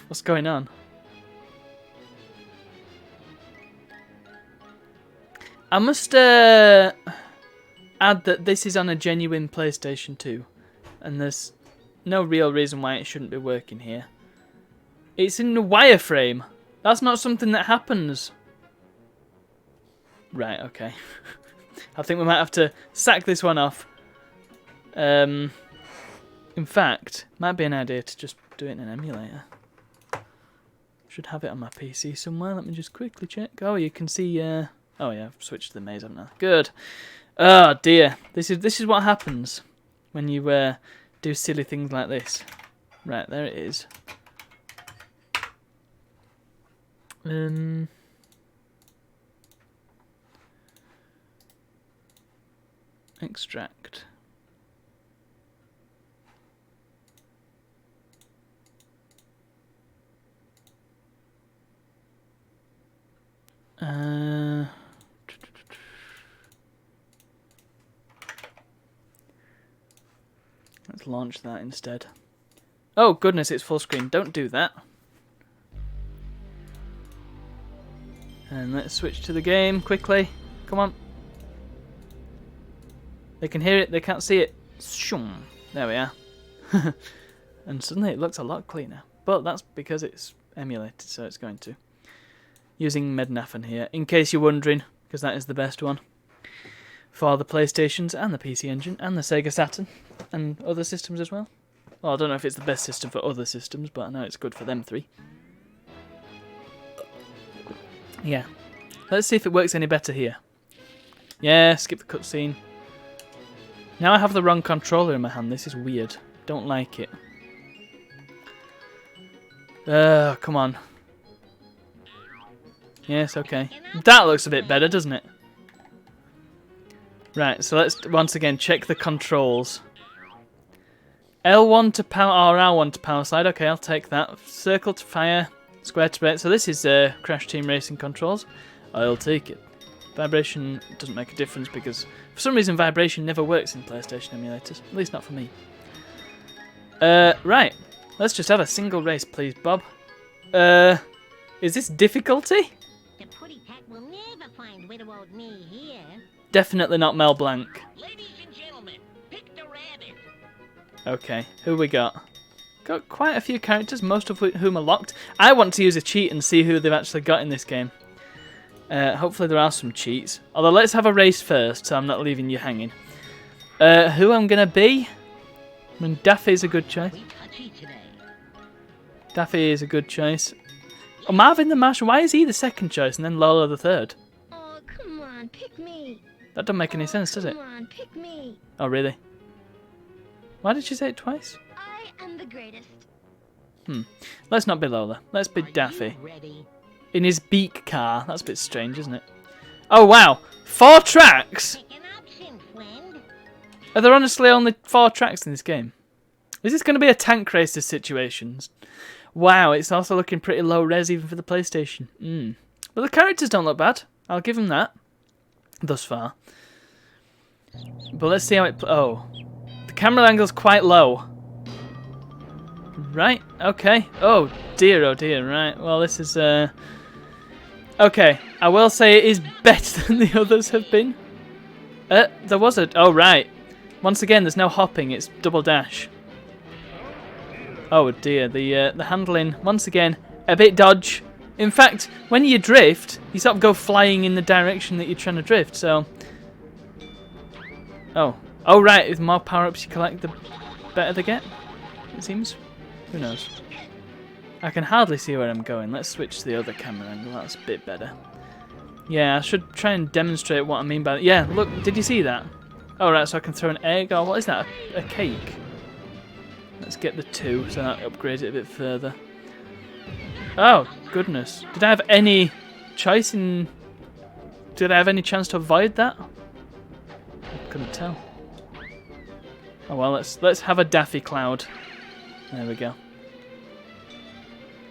What's going on? I must add that this is on a genuine PlayStation 2, and there's no real reason why it shouldn't be working here. It's in the wireframe. That's not something that happens. Right, okay. I think we might have to sack this one off. In fact, might be an idea to just do it in an emulator. Should have it on my PC somewhere. Let me just quickly check. Oh, you can see... Oh yeah, I've switched to the maze, haven't I? Good. Oh dear. This is what happens when you do silly things like this. Right, there it is. Extract. Let's launch that instead. Oh goodness, it's full screen. Don't do that. And let's switch to the game quickly. Come on. They can hear it, they can't see it. Shoom. There we are. And suddenly it looks a lot cleaner. But that's because it's emulated, so it's going to. Using Mednafen here, in case you're wondering, because that is the best one. For the PlayStations and the PC Engine and the Sega Saturn and other systems as well. Well, I don't know if it's the best system for other systems, but I know it's good for them three. Yeah. Let's see if it works any better here. Yeah, skip the cutscene. Now I have the wrong controller in my hand. This is weird. Don't like it. Come on. Yes, okay. That looks a bit better, doesn't it? Right, so let's once again check the controls. L1 to power, or R1 to power slide. Okay, I'll take that. Circle to fire, square to brake. So this is Crash Team Racing controls. I'll take it. Vibration doesn't make a difference because for some reason vibration never works in PlayStation emulators. At least not for me. Right. Let's just have a single race, please, Bob. Is this difficulty? The putty pack will never find widow old me here. Definitely not Mel Blanc. Ladies and gentlemen, pick the rabbit. Okay, who we got? Got quite a few characters, most of whom are locked. I want to use a cheat and see who they've actually got in this game. Hopefully there are some cheats. Although let's have a race first, so I'm not leaving you hanging. Who I'm going to be? I mean, Daffy's a good choice. Daffy is a good choice. Oh, Marvin the Marshal, why is he the second choice and then Lola the third? Oh, come on, pick me. That doesn't make any sense, does it? Come on, pick me. Oh, really? Why did she say it twice? I am the greatest. Let's not be Lola. Let's be Daffy. In his beak car. That's a bit strange, isn't it? Oh, wow. 4 tracks? Pick an option, friend. Are there honestly only 4 tracks in this game? Is this going to be a tank racer situation? Wow, it's also looking pretty low res even for the PlayStation. But the characters don't look bad. I'll give them that. Thus far. But let's see how it... Oh. The camera angle's quite low. Right, okay. Oh dear, right. Well, this is... Okay, I will say it is better than the others have been. There was a... Oh, right. Once again, there's no hopping, it's double dash. Oh dear, the handling, once again, a bit dodge. In fact, when you drift, you sort of go flying in the direction that you're trying to drift, so... Oh. Oh, right, the more power-ups you collect, the better they get, it seems. Who knows? I can hardly see where I'm going. Let's switch to the other camera angle, that's a bit better. Yeah, I should try and demonstrate what I mean by that. Yeah, look, did you see that? Oh, right, so I can throw an egg, or what is that, a cake? Let's get the 2, so that upgrades it a bit further. Oh, goodness. Did I have any choice in... Did I have any chance to avoid that? I couldn't tell. Oh well, let's have a Daffy Cloud. There we go.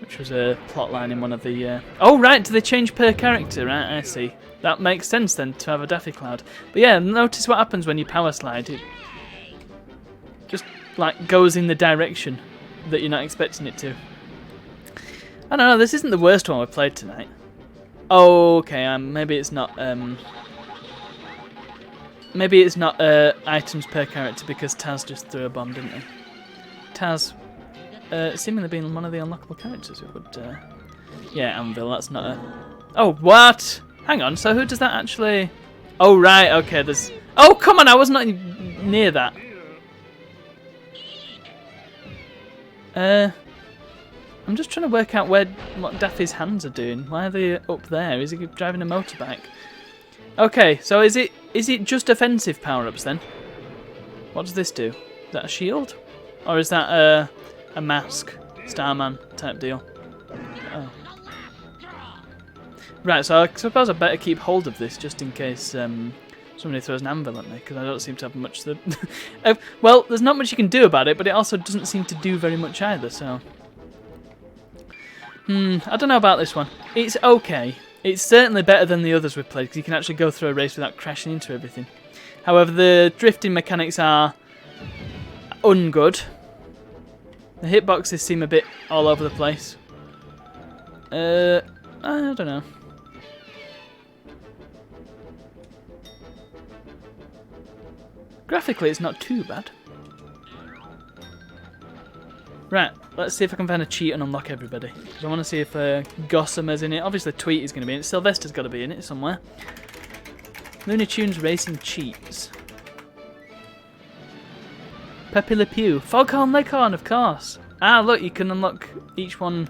Which was a plot line in one of the... Oh, right, do they change per character? Right, I see. That makes sense then, to have a Daffy Cloud. But yeah, notice what happens when you power slide. It just, like, goes in the direction that you're not expecting it to. I don't know, this isn't the worst one we've played tonight. Oh, okay, maybe it's not... Maybe it's not items per character because Taz just threw a bomb, didn't he? Taz, seemingly being one of the unlockable characters, it would... Yeah, Anvil, that's not a... Oh, what? Hang on, so who does that actually... Oh, right, okay, there's... Oh, come on, I was not near that. I'm just trying to work out what Daffy's hands are doing. Why are they up there? Is he driving a motorbike? Okay, so is it just offensive power-ups then? What does this do? Is that a shield? Or is that a mask? Starman type deal? Oh. Right, so I suppose I better keep hold of this just in case somebody throws an anvil at me, because I don't seem to have much that... well, there's not much you can do about it, but it also doesn't seem to do very much either, so... I don't know about this one. It's okay. It's certainly better than the others we've played, because you can actually go through a race without crashing into everything. However, the drifting mechanics are ungood. The hitboxes seem a bit all over the place. I don't know. Graphically, it's not too bad. Right, let's see if I can find a cheat and unlock everybody. Because I want to see if Gossamer's in it. Obviously, Tweet is going to be in it. Sylvester's got to be in it somewhere. Looney Tunes Racing Cheats. Pepe Le Pew. Foghorn Leghorn, of course. Ah, look, you can unlock each one.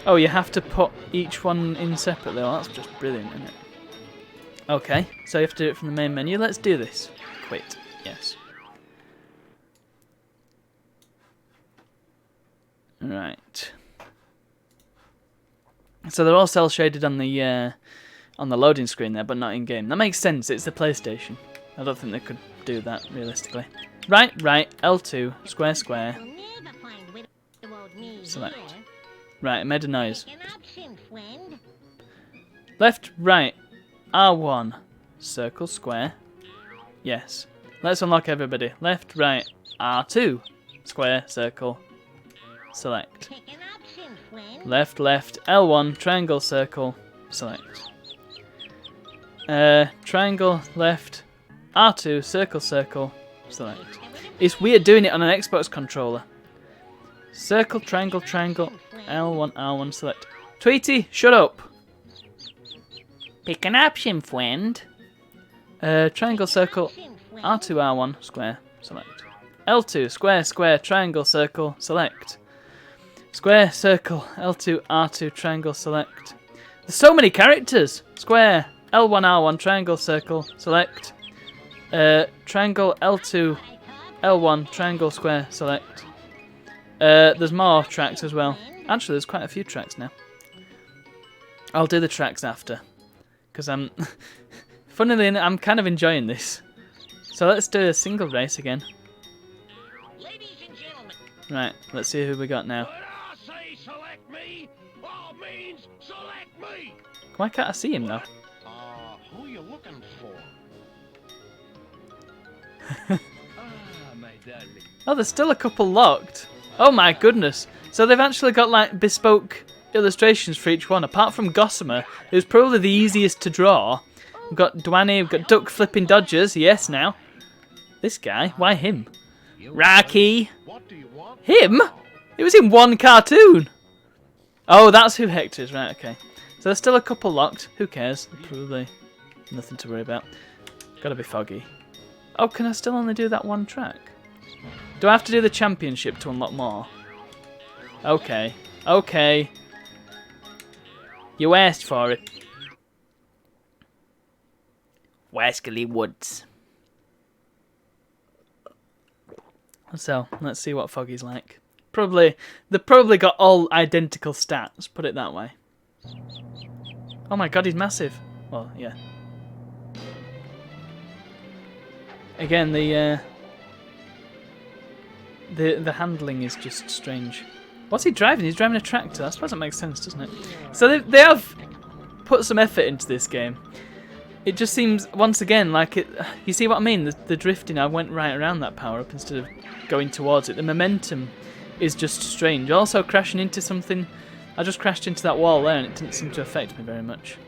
Oh, you have to put each one in separately. Oh, that's just brilliant, isn't it? Okay, so you have to do it from the main menu. Let's do this. Quit. Yes. Right. So they're all cel shaded on the loading screen there, but not in game. That makes sense. It's the PlayStation. I don't think they could do that realistically. Right. L2. Square. Select. Right. It made a noise. Left. Right. R1. Circle, square. Yes. Let's unlock everybody. Left, right. R2. Square, circle. Select. Pick an option, friend. Left, left. L1. Triangle, circle. Select. Triangle, left. R2. Circle, circle. Select. It's weird doing it on an Xbox controller. Circle, triangle, triangle. L1, R1. Select. Tweety, shut up. Pick an option, friend. Triangle, circle. R2, R1, square, select. L2, square, square, triangle, circle, select. Square, circle, L2, R2, triangle, select. There's so many characters! Square, L1, R1, triangle, circle, select. Triangle, L2, L1, triangle, square, select. There's more tracks as well. Actually, there's quite a few tracks now. I'll do the tracks after. Because funnily enough, I'm kind of enjoying this. So let's do a single race again. Ladies and gentlemen. Right, let's see who we got now. When I say select me, all means select me. Why can't I see him though? Who you looking for? My darling. Oh, there's still a couple locked. Oh my goodness. So they've actually got like bespoke illustrations for each one, apart from Gossamer, who's probably the easiest to draw. We've got Dwayne, we've got Duck Flipping Dodgers, yes now. This guy, why him? Rocky. What do you want? Him? It was in one cartoon. Oh, that's who Hector is, right, okay. So there's still a couple locked, who cares? Probably nothing to worry about. Gotta be foggy. Oh, can I still only do that one track? Do I have to do the championship to unlock more? Okay, okay. You asked for it. Wascally Woods. So, let's see what Foggy's like. They've probably got all identical stats, put it that way. Oh my god, he's massive. Well, yeah. Again, the handling is just strange. What's he driving? He's driving a tractor. I suppose that makes sense, doesn't it? So they have put some effort into this game. It just seems, once again, like it... You see what I mean? The drifting, I went right around that power-up instead of going towards it. The momentum is just strange. Also, crashing into something... I just crashed into that wall there and it didn't seem to affect me very much.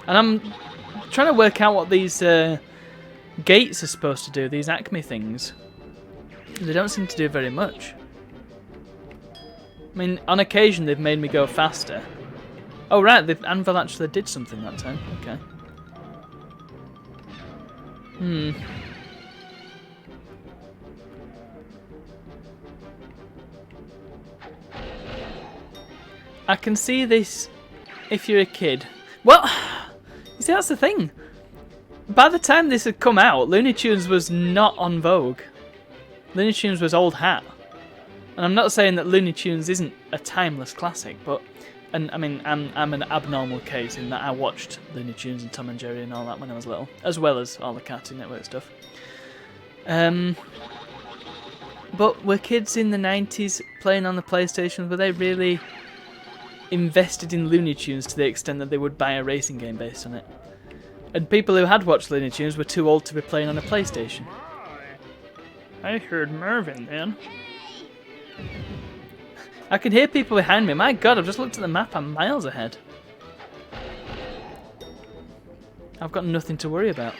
And I'm trying to work out what these gates are supposed to do, these Acme things. They don't seem to do very much. I mean, on occasion they've made me go faster. Oh right, the anvil actually did something that time. Okay. I can see this if you're a kid. Well, you see, that's the thing. By the time this had come out, Looney Tunes was not on vogue. Looney Tunes was old hat. And I'm not saying that Looney Tunes isn't a timeless classic, but... And I mean, I'm an abnormal case in that I watched Looney Tunes and Tom and Jerry and all that when I was little, as well as all the Cartoon Network stuff. But were kids in the 90s playing on the PlayStation, were they really invested in Looney Tunes to the extent that they would buy a racing game based on it? And people who had watched Looney Tunes were too old to be playing on a PlayStation. I heard Mervyn then. I can hear people behind me. My god, I've just looked at the map. I'm miles ahead. I've got nothing to worry about.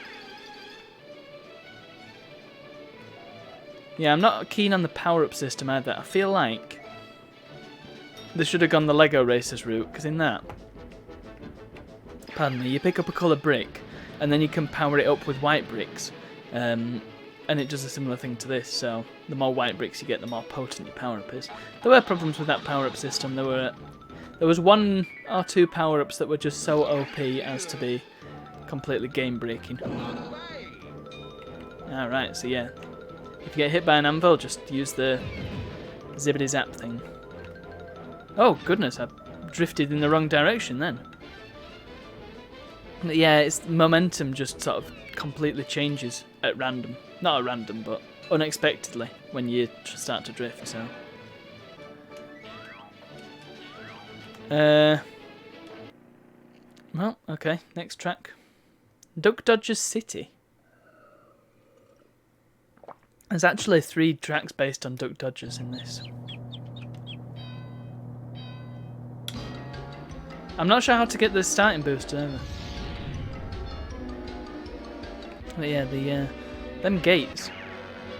Yeah, I'm not keen on the power-up system either. I feel like they should have gone the Lego Racers route, because in that, pardon me, you pick up a colour brick, and then you can power it up with white bricks. And it does a similar thing to this, so the more white bricks you get, the more potent your power-up is. There were problems with that power-up system. There was one or two power-ups that were just so OP as to be completely game-breaking. Alright, so yeah. If you get hit by an anvil, just use the zippity-zap thing. Oh, goodness, I drifted in the wrong direction then. But yeah, it's momentum just sort of completely changes at random. Not at random, but unexpectedly when you start to drift, so... Well, okay, next track. Duck Dodgers City. There's actually 3 tracks based on Duck Dodgers in this. I'm not sure how to get the starting booster over. But yeah, them gates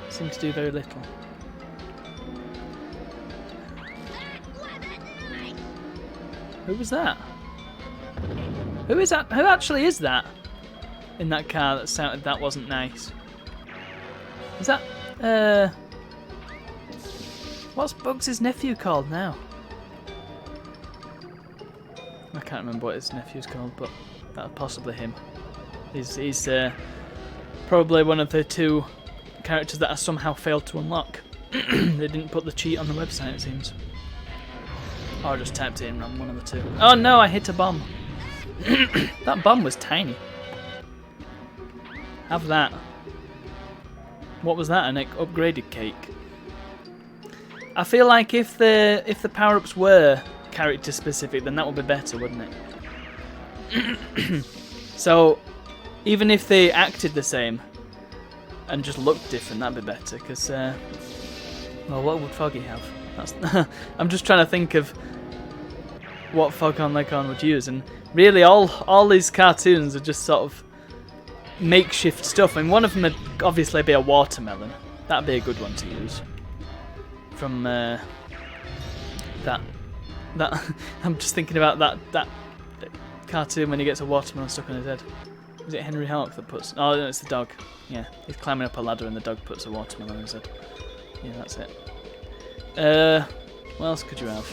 seem to do very little. Who was that? Who is that? Who actually is that? In that car that sounded that wasn't nice. Is that what's Bugs' nephew called now? I can't remember what his nephew's called, but that's possibly him. He's probably one of the 2 characters that I somehow failed to unlock. They didn't put the cheat on the website, it seems. Or I just typed it in wrong, one of the 2. Oh no, I hit a bomb. That bomb was tiny. Have that. What was that? An upgraded cake? I feel like if the power-ups were character specific, then that would be better, wouldn't it? So even if they acted the same and just looked different, that'd be better. Because well, what would Foggy have? That's I'm just trying to think of what Foghorn Leghorn would use, and really all these cartoons are just sort of makeshift stuff. I mean, one of them would obviously be a watermelon. That'd be a good one to use. From that I'm just thinking about that cartoon when he gets a watermelon stuck on his head. Is it Henry Hawk that puts? Oh no, it's the dog. Yeah, he's climbing up a ladder and the dog puts a watermelon on his head. Yeah, that's it. What else could you have?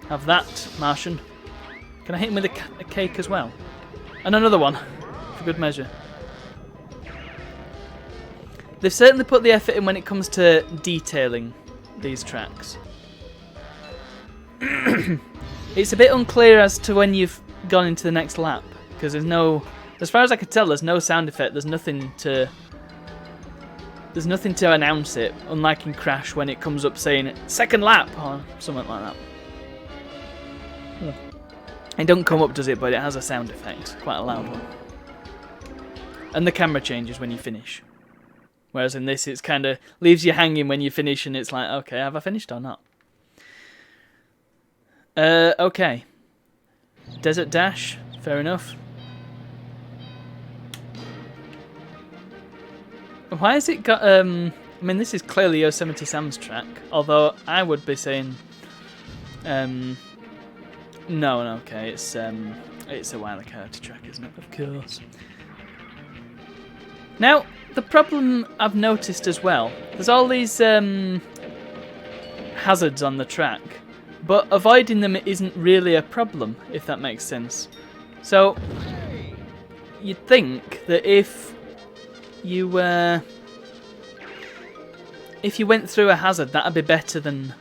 Have that, Martian. Can I hit him with a cake as well? And another one, for good measure. They've certainly put the effort in when it comes to detailing these tracks. It's a bit unclear as to when you've gone into the next lap, because there's no, as far as I could tell, there's no sound effect. There's nothing to announce it, unlike in Crash when it comes up saying second lap or something like that. It don't come up, does it? But it has a sound effect, quite a loud one. And the camera changes when you finish. Whereas in this, it's kind of leaves you hanging when you finish, and it's like, okay, have I finished or not? Okay. Desert Dash, fair enough. Why has it got, I mean, this is clearly Yosemite Sam's track, although I would be saying, no, okay, it's a Wile E. Coyote track, isn't it? Of course. Now, the problem I've noticed as well, there's all these hazards on the track, but avoiding them isn't really a problem, if that makes sense. So, you'd think that if you went through a hazard, that'd be better than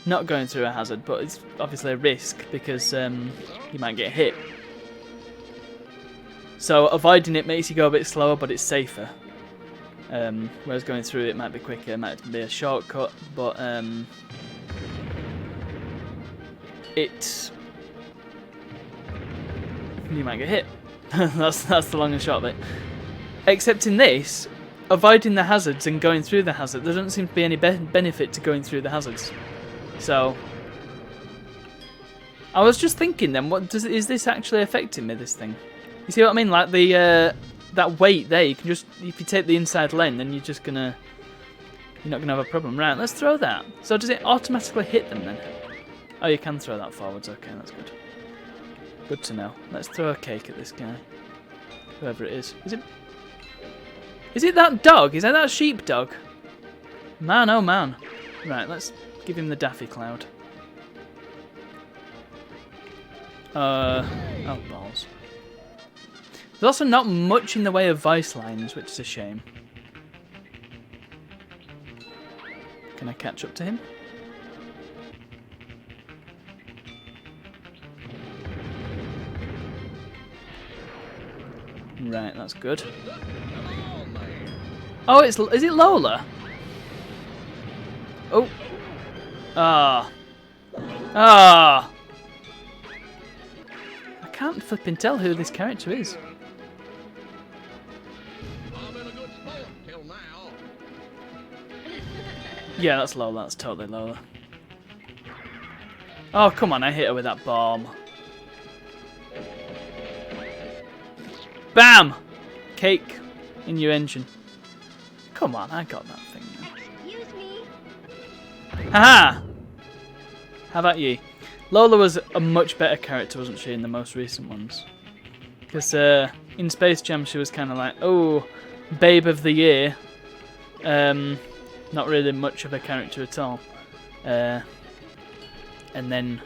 not going through a hazard, but it's obviously a risk because you might get hit. So avoiding it makes you go a bit slower, but it's safer. Whereas going through it might be quicker, it might be a shortcut, but you might get hit. that's the long and short of it. Except in this, avoiding the hazards and going through the hazard, there doesn't seem to be any benefit to going through the hazards. So I was just thinking then, is this actually affecting me, this thing? You see what I mean? Like that weight there, you can just, if you take the inside lane, then you're not gonna have a problem. Right, let's throw that. So does it automatically hit them then? Oh, you can throw that forwards. Okay, that's good. Good to know. Let's throw a cake at this guy, whoever it is. Is it that dog? Is that sheep dog? Man, oh man. Right, let's give him the Daffy Cloud. Oh balls. There's also not much in the way of voice lines, which is a shame. Can I catch up to him? Right, that's good. Oh, is it Lola? Oh. Ah. can't flipping tell who this character is. I've been a good sport till now. Yeah, that's Lola. That's totally Lola. Oh, come on. I hit her with that bomb. Bam! Cake in your engine. Come on, I got that thing now. Excuse me. Haha! How about you? Lola was a much better character, wasn't she, in the most recent ones? Because in Space Jam she was kind of like, oh, babe of the year. Not really much of a character at all. And then,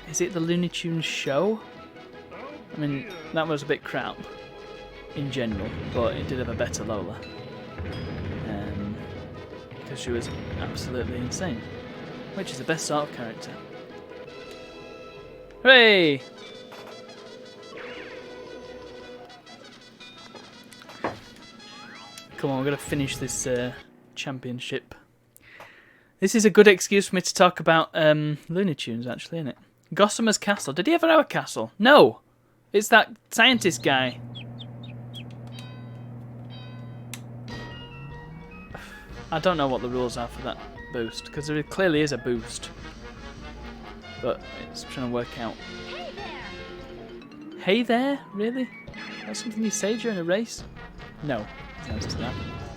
is it the Looney Tunes show? I mean, that was a bit crap in general, but it did have a better Lola. Because she was absolutely insane. Which is the best sort of character. Hooray! Come on, we're going to finish this championship. This is a good excuse for me to talk about Looney Tunes, actually, isn't it? Gossamer's castle. Did he ever have a castle? No! It's that scientist guy. I don't know what the rules are for that boost, because there clearly is a boost. But it's trying to work out. Hey there. Hey there? Really? That's something you say during a race? No. No answer to that.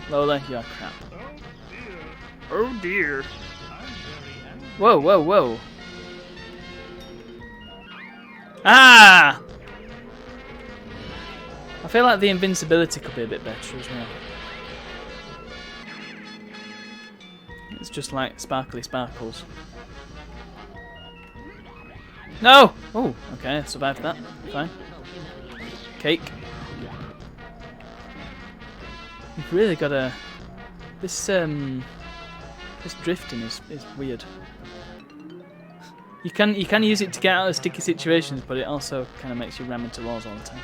Lola, you're crap. Oh dear. Whoa, whoa, whoa. Ah! I feel like the invincibility could be a bit better as well. It's just like sparkly sparkles. No! Oh, okay, I survived that. Fine. Cake. You've really got to... This drifting is weird. You can use it to get out of sticky situations, but it also kind of makes you ram into walls all the time.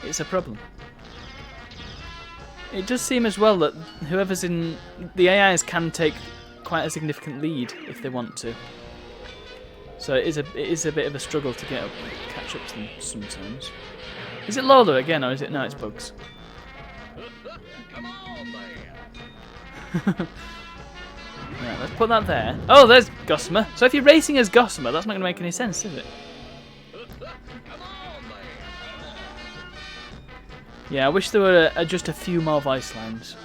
It's a problem. It does seem as well that whoever's in... The AIs can take quite a significant lead if they want to. So it is a bit of a struggle to catch up to them sometimes. Is it Lola again, or is it... No, it's Bugs. Come on there. Right, let's put that there. Oh, there's Gossamer. So if you're racing as Gossamer, that's not going to make any sense, is it? Come on there. Yeah, I wish there were just a few more voice lines,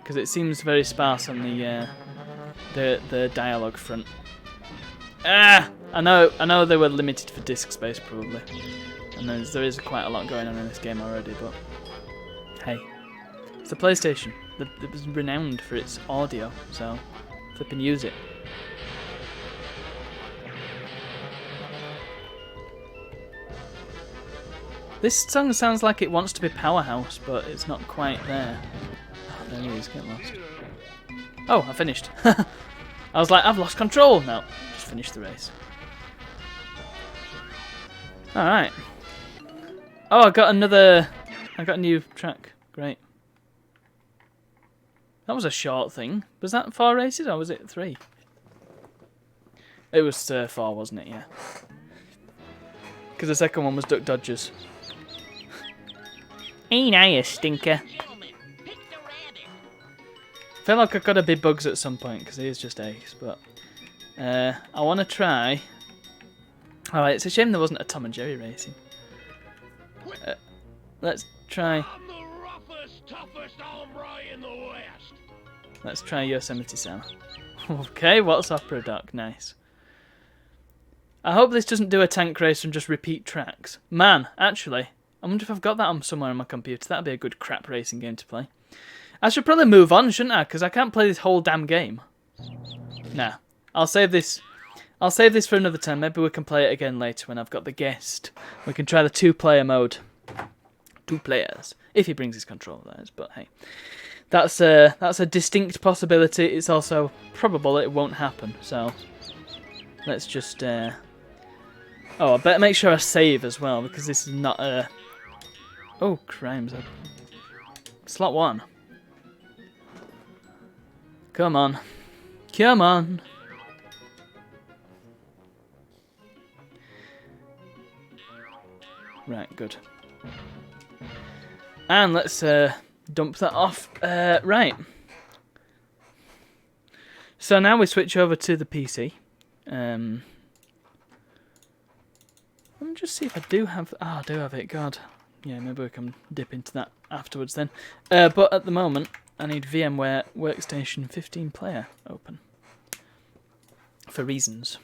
because it seems very sparse on the dialogue front. Ah, I know they were limited for disk space probably, and there is quite a lot going on in this game already. But hey, it's the PlayStation. It was renowned for its audio, so flipping use it. This song sounds like it wants to be Powerhouse, but it's not quite there. Oh, there he is, get lost. Oh, I finished. I was like, I've lost control. No, just finished the race. Alright. Oh, I got a new track. Great. That was a short thing. Was that 4 races or was it 3? It was 4, wasn't it? Yeah. Because the second one was Duck Dodgers. Ain't I a stinker? Gentlemen, pick the rabbit. I feel like I've got to be Bugs at some point because he is just ace, but I want to try. Alright, it's a shame there wasn't a Tom and Jerry racing. Let's try. I'm the roughest, toughest hombre in the West. Let's try Yosemite Sam. Okay, what's Opera Doc? Nice. I hope this doesn't do a tank race and just repeat tracks. Man, actually, I wonder if I've got that on somewhere on my computer. That'd be a good crap racing game to play. I should probably move on, shouldn't I? Because I can't play this whole damn game. Nah, I'll save this. I'll save this for another time. Maybe we can play it again later when I've got the guest. We can try the 2-player mode. 2 players, if he brings his controller, that is. But hey, that's a distinct possibility. It's also probable it won't happen. So let's just. Oh, I better make sure I save as well because this is not a. Oh, crimes! Slot 1. Come on, come on. Right, good. And let's dump that off. Right. So now we switch over to the PC. Let me just see if I do have... Oh, I do have it. God. Yeah, maybe we can dip into that afterwards then. But at the moment, I need VMware Workstation 15 Player open. For reasons.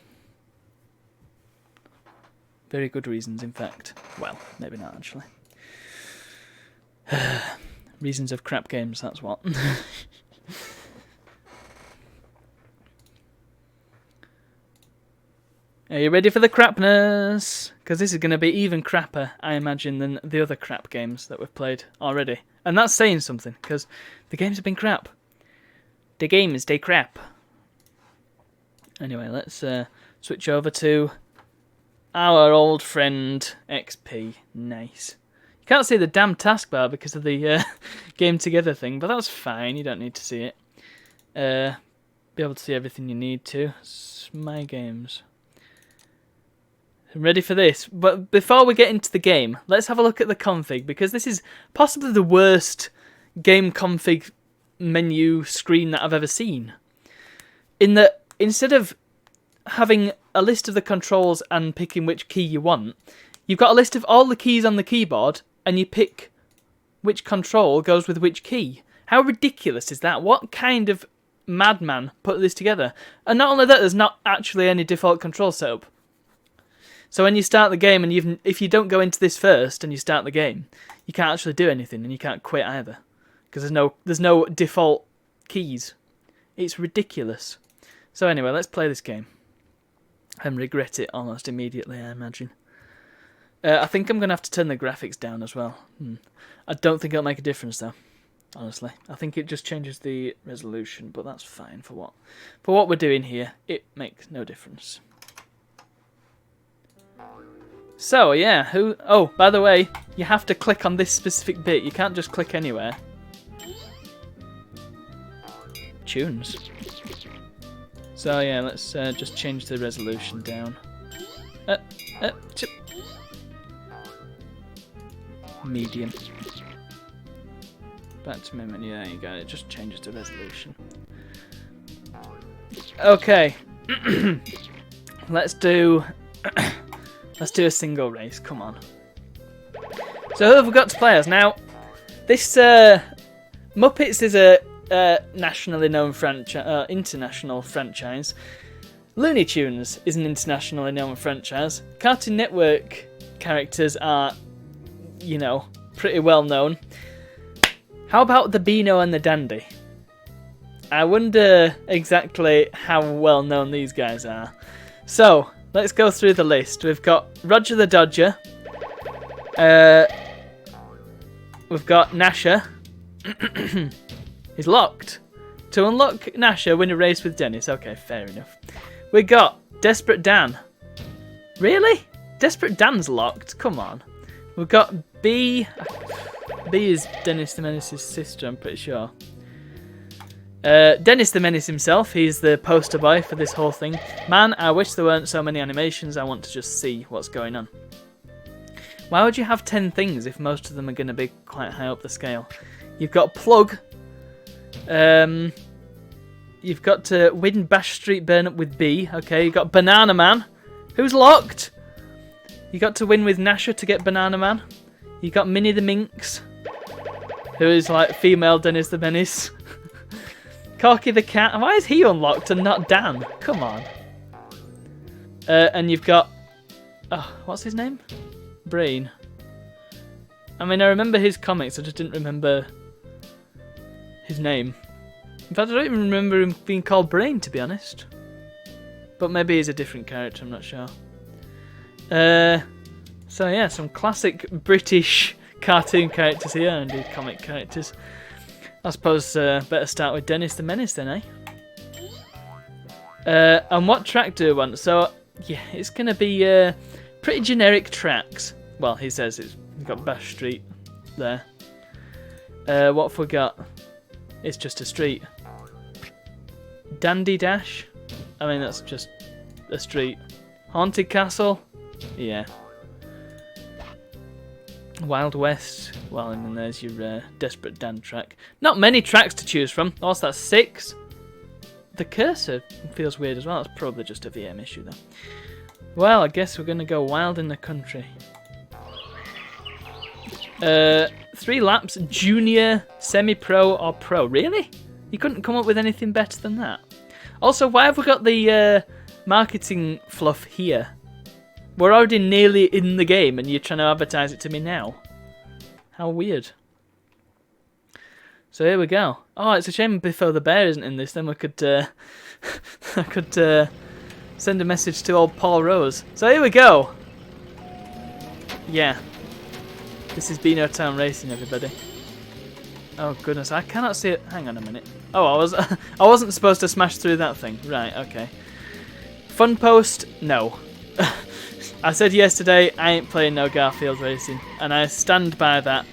Very good reasons, in fact. Well, maybe not, actually. Reasons of crap games, that's what. Are you ready for the crapness? Because this is going to be even crapper, I imagine, than the other crap games that we've played already. And that's saying something, because the games have been crap. The games, they crap. Anyway, let's switch over to our old friend XP. Nice. You can't see the damn taskbar because of the game together thing, but that's fine. You don't need to see it. Be able to see everything you need to. It's my games. I'm ready for this. But before we get into the game, let's have a look at the config, because this is possibly the worst game config menu screen that I've ever seen. In that, instead of having a list of the controls and picking which key you want, you've got a list of all the keys on the keyboard, and you pick which control goes with which key. How ridiculous is that? What kind of madman put this together? And not only that, there's not actually any default control setup. So when you start the game, and if you don't go into this first and you start the game, you can't actually do anything, and you can't quit either, because there's no default keys. It's ridiculous. So anyway, let's play this game and regret it almost immediately, I imagine. I think I'm going to have to turn the graphics down as well. I don't think it'll make a difference though, honestly. I think it just changes the resolution, but that's fine for what we're doing here. It makes no difference. So yeah, oh, by the way, you have to click on this specific bit. You can't just click anywhere. Tunes. So yeah, let's just change the resolution down. Medium. Back to memory. Yeah, you got it. Just changes the resolution. Okay. Let's do a single race. Come on. So who have we got to play as now? This Muppets is a nationally known franchise, international franchise. Looney Tunes is an internationally known franchise. Cartoon Network characters are, you know, pretty well known. How about the Beano and the Dandy? I wonder exactly how well known these guys are. So, let's go through the list. We've got Roger the Dodger. We've got Nasher. He's locked. To unlock Nasher, win a race with Dennis. Okay, fair enough. We got Desperate Dan. Really? Desperate Dan's locked? Come on. We've got B. B is Dennis the Menace's sister, I'm pretty sure. Dennis the Menace himself, he's the poster boy for this whole thing. Man, I wish there weren't so many animations. I want to just see what's going on. Why would you have 10 things if most of them are going to be quite high up the scale? You've got Plug. You've got to win Bash Street Burn Up with B. Okay, you've got Banana Man. Who's locked? You got to win with Nasher to get Banana Man. You got Minnie the Minx, who is like female Dennis the Menace. Corky the Cat. Why is he unlocked and not Dan? Come on. And you've got... Oh, what's his name? Brain. I mean, I remember his comics, I just didn't remember his name. In fact, I don't even remember him being called Brain, to be honest. But maybe he's a different character, I'm not sure. So yeah, some classic British cartoon characters here, and comic characters. I suppose better start with Dennis the Menace then, eh? And what track do we want? So, yeah, it's going to be pretty generic tracks. Well, he says we've got Bash Street there. What have we got? It's just a street. Dandy Dash? I mean, that's just a street. Haunted Castle? Yeah. Wild West. Well, and then there's your Desperate Dan track. Not many tracks to choose from. Oh, so that's 6. The cursor feels weird as well. It's probably just a VM issue, though. Well, I guess we're going to go wild in the country. 3 laps, junior, semi-pro, or pro. Really? You couldn't come up with anything better than that? Also, why have we got the marketing fluff here? We're already nearly in the game and you're trying to advertise it to me now. How weird. So here we go. Oh, it's a shame Biffo the Bear isn't in this. Then we could I could send a message to old Paul Rose. So here we go. Yeah. This is Beano Town Racing, everybody. Oh goodness, I cannot see it. Hang on a minute. Oh, I wasn't supposed to smash through that thing. Right, okay. Fun post? No. I said yesterday I ain't playing no Garfield Racing, and I stand by that.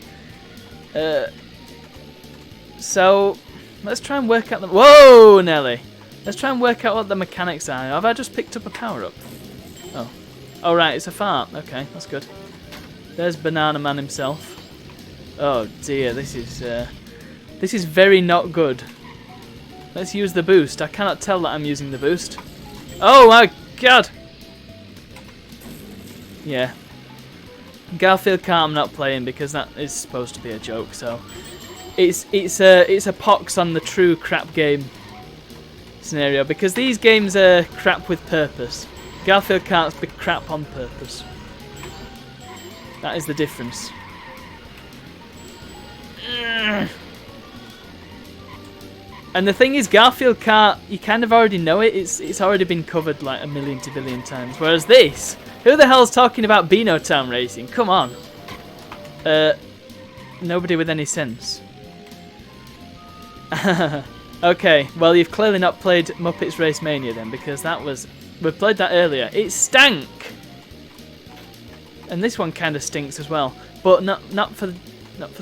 So let's try and work out the. Whoa, Nelly! Let's try and work out what the mechanics are. Have I just picked up a power up? Oh, oh right, it's a fart. Okay, that's good. There's Banana Man himself. Oh dear, this is very not good. Let's use the boost. I cannot tell that I'm using the boost. Oh my god! Yeah. Garfield Kart I'm not playing because that is supposed to be a joke, so it's a pox on the true crap game scenario, because these games are crap with purpose. Garfield Kart's be crap on purpose. That is the difference. And the thing is, Garfield Kart, you kind of already know it. It's already been covered like a million to billion times. Whereas this, who the hell's talking about Beano Town Racing? Come on. Nobody with any sense. Okay, well you've clearly not played Muppets Race Mania then, because we played that earlier. It stank. And this one kind of stinks as well, but not for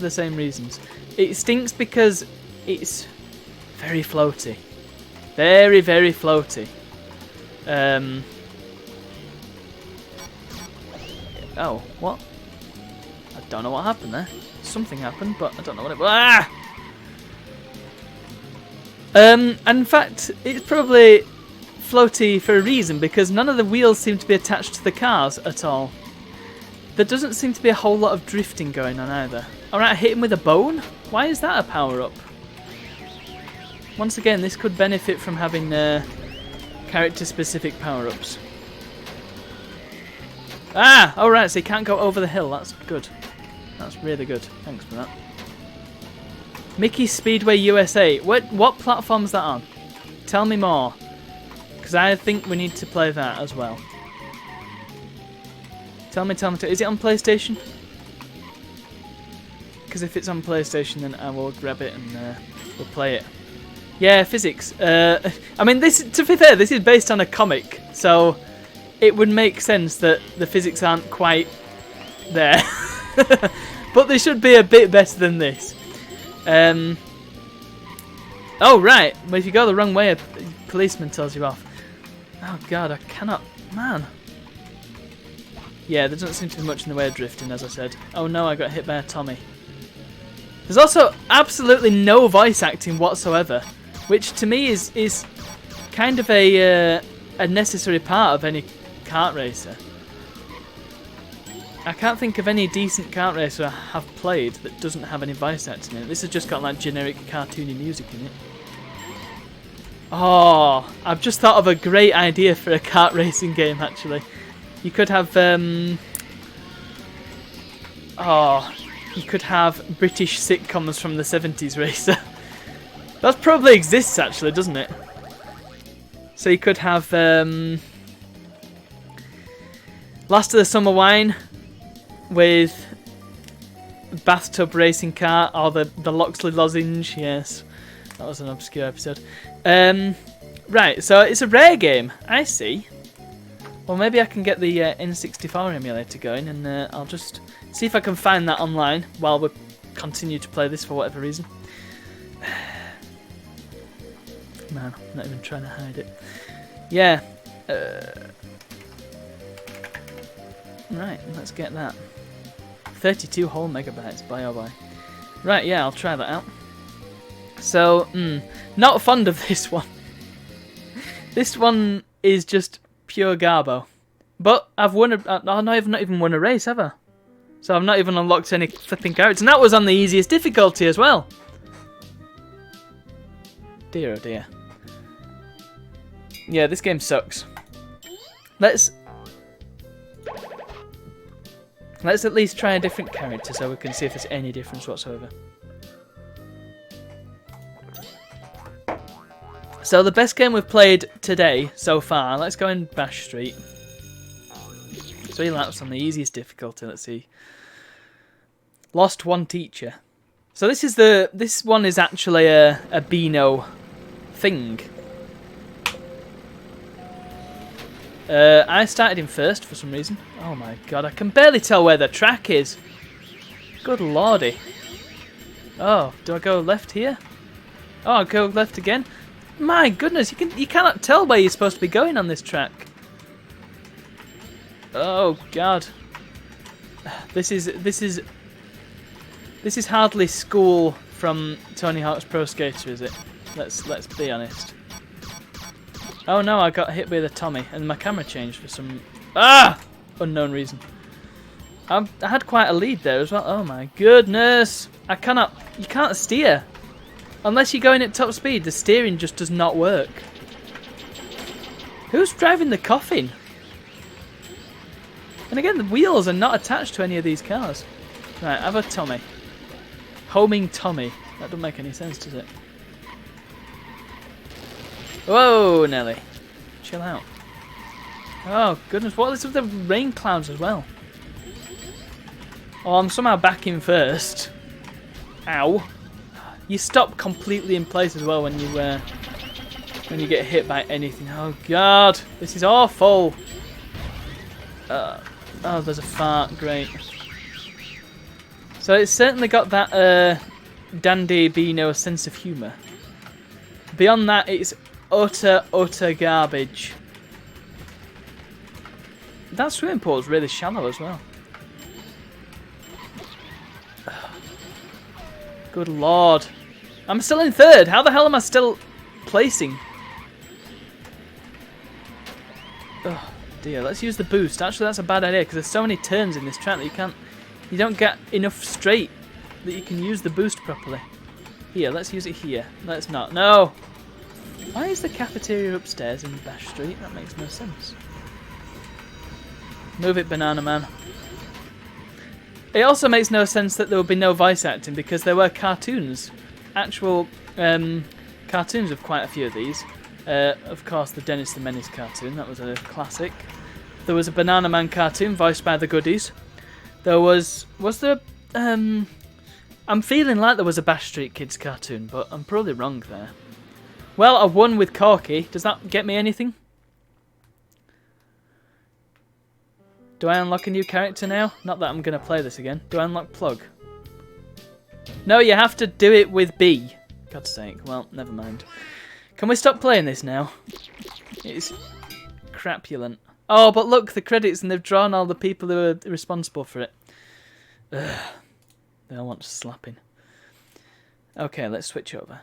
the same reasons. It stinks because it's very floaty, very very floaty. Oh, what? I don't know what happened there. Something happened, but I don't know what it was. Ah! And in fact, it's probably floaty for a reason, because none of the wheels seem to be attached to the cars at all. There doesn't seem to be a whole lot of drifting going on either. Alright, I hit him with a bone? Why is that a power-up? Once again, this could benefit from having character-specific power-ups. Ah! Alright, so you can't go over the hill. That's good. That's really good. Thanks for that. Mickey Speedway USA. What platform's that on? Tell me more. Because I think we need to play that as well. Tell me. Is it on PlayStation? Because if it's on PlayStation, then I will grab it and we'll play it. Yeah, physics. I mean, to be fair, this is based on a comic, so it would make sense that the physics aren't quite there. But they should be a bit better than this. Oh, right. Well, if you go the wrong way, a policeman tells you off. Oh, God, I cannot... Man. Yeah, there doesn't seem to be much in the way of drifting, as I said. Oh, no, I got hit by a Tommy. There's also absolutely no voice acting whatsoever, which to me is kind of a necessary part of any kart racer. I can't think of any decent kart racer I have played that doesn't have any voice acting in it. This has just got like generic cartoony music in it. Oh, I've just thought of a great idea for a kart racing game actually. You could have you could have British sitcoms from the 70s racer. That probably exists actually, doesn't it? So you could have Last of the Summer Wine with Bathtub Racing Kart, or the Loxley Lozenge. Yes, that was an obscure episode. Right, so it's a rare game. I see. Well, maybe I can get the N64 emulator going, and I'll just see if I can find that online while we continue to play this for whatever reason. Man, I'm not even trying to hide it. Yeah. Right, let's get that. 32 whole megabytes, boy oh boy. Right, yeah, I'll try that out. So, not fond of this one. This one is just pure garbo. But I've won I've not even won a race, have I? So I've not even unlocked any flipping characters. And that was on the easiest difficulty as well. Dear oh dear. Yeah, this game sucks. Let's at least try a different character so we can see if there's any difference whatsoever. So the best game we've played today so far, let's go in Bash Street. 3 laps on the easiest difficulty, let's see. Lost one teacher. So this one is actually a Beano thing. I started in first for some reason. Oh my god, I can barely tell where the track is. Good lordy. Oh, do I go left here? Oh, I'll go left again. My goodness, you cannot tell where you're supposed to be going on this track. Oh god. This is hardly school from Tony Hawk's Pro Skater, is it? Let's be honest. Oh no, I got hit with a Tommy and my camera changed for some unknown reason. I had quite a lead there as well. Oh my goodness. You can't steer. Unless you're going at top speed, the steering just does not work. Who's driving the coffin? And again, the wheels are not attached to any of these cars. Right, have a Tommy. Homing Tommy. That doesn't make any sense, does it? Whoa, Nelly. Chill out. Oh, goodness. What is with the rain clouds as well? Oh, I'm somehow back in first. Ow. You stop completely in place as well when you get hit by anything. Oh, God. This is awful. Oh, there's a fart. Great. So it's certainly got that dandy Beano sense of humour. Beyond that, it's utter garbage. That swimming pool is really shallow as well. Good lord. I'm still in third. How the hell am I still placing? Oh dear. Let's use the boost. Actually, that's a bad idea because there's so many turns in this track that you don't get enough straight that you can use the boost properly. Here, let's use it here. Let's not. No. Why is the cafeteria upstairs in Bash Street? That makes no sense. Move it, Banana Man. It also makes no sense that there would be no voice acting because there were cartoons. Actual cartoons of quite a few of these. Of course, the Dennis the Menace cartoon. That was a classic. There was a Banana Man cartoon voiced by the Goodies. There was there... I'm feeling like there was a Bash Street Kids cartoon, but I'm probably wrong there. Well, I won with Corky. Does that get me anything? Do I unlock a new character now? Not that I'm going to play this again. Do I unlock Plug? No, you have to do it with B. God's sake. Well, never mind. Can we stop playing this now? It's crapulent. Oh, but look, the credits, and they've drawn all the people who are responsible for it. Ugh. They all want slapping. Okay, let's switch over.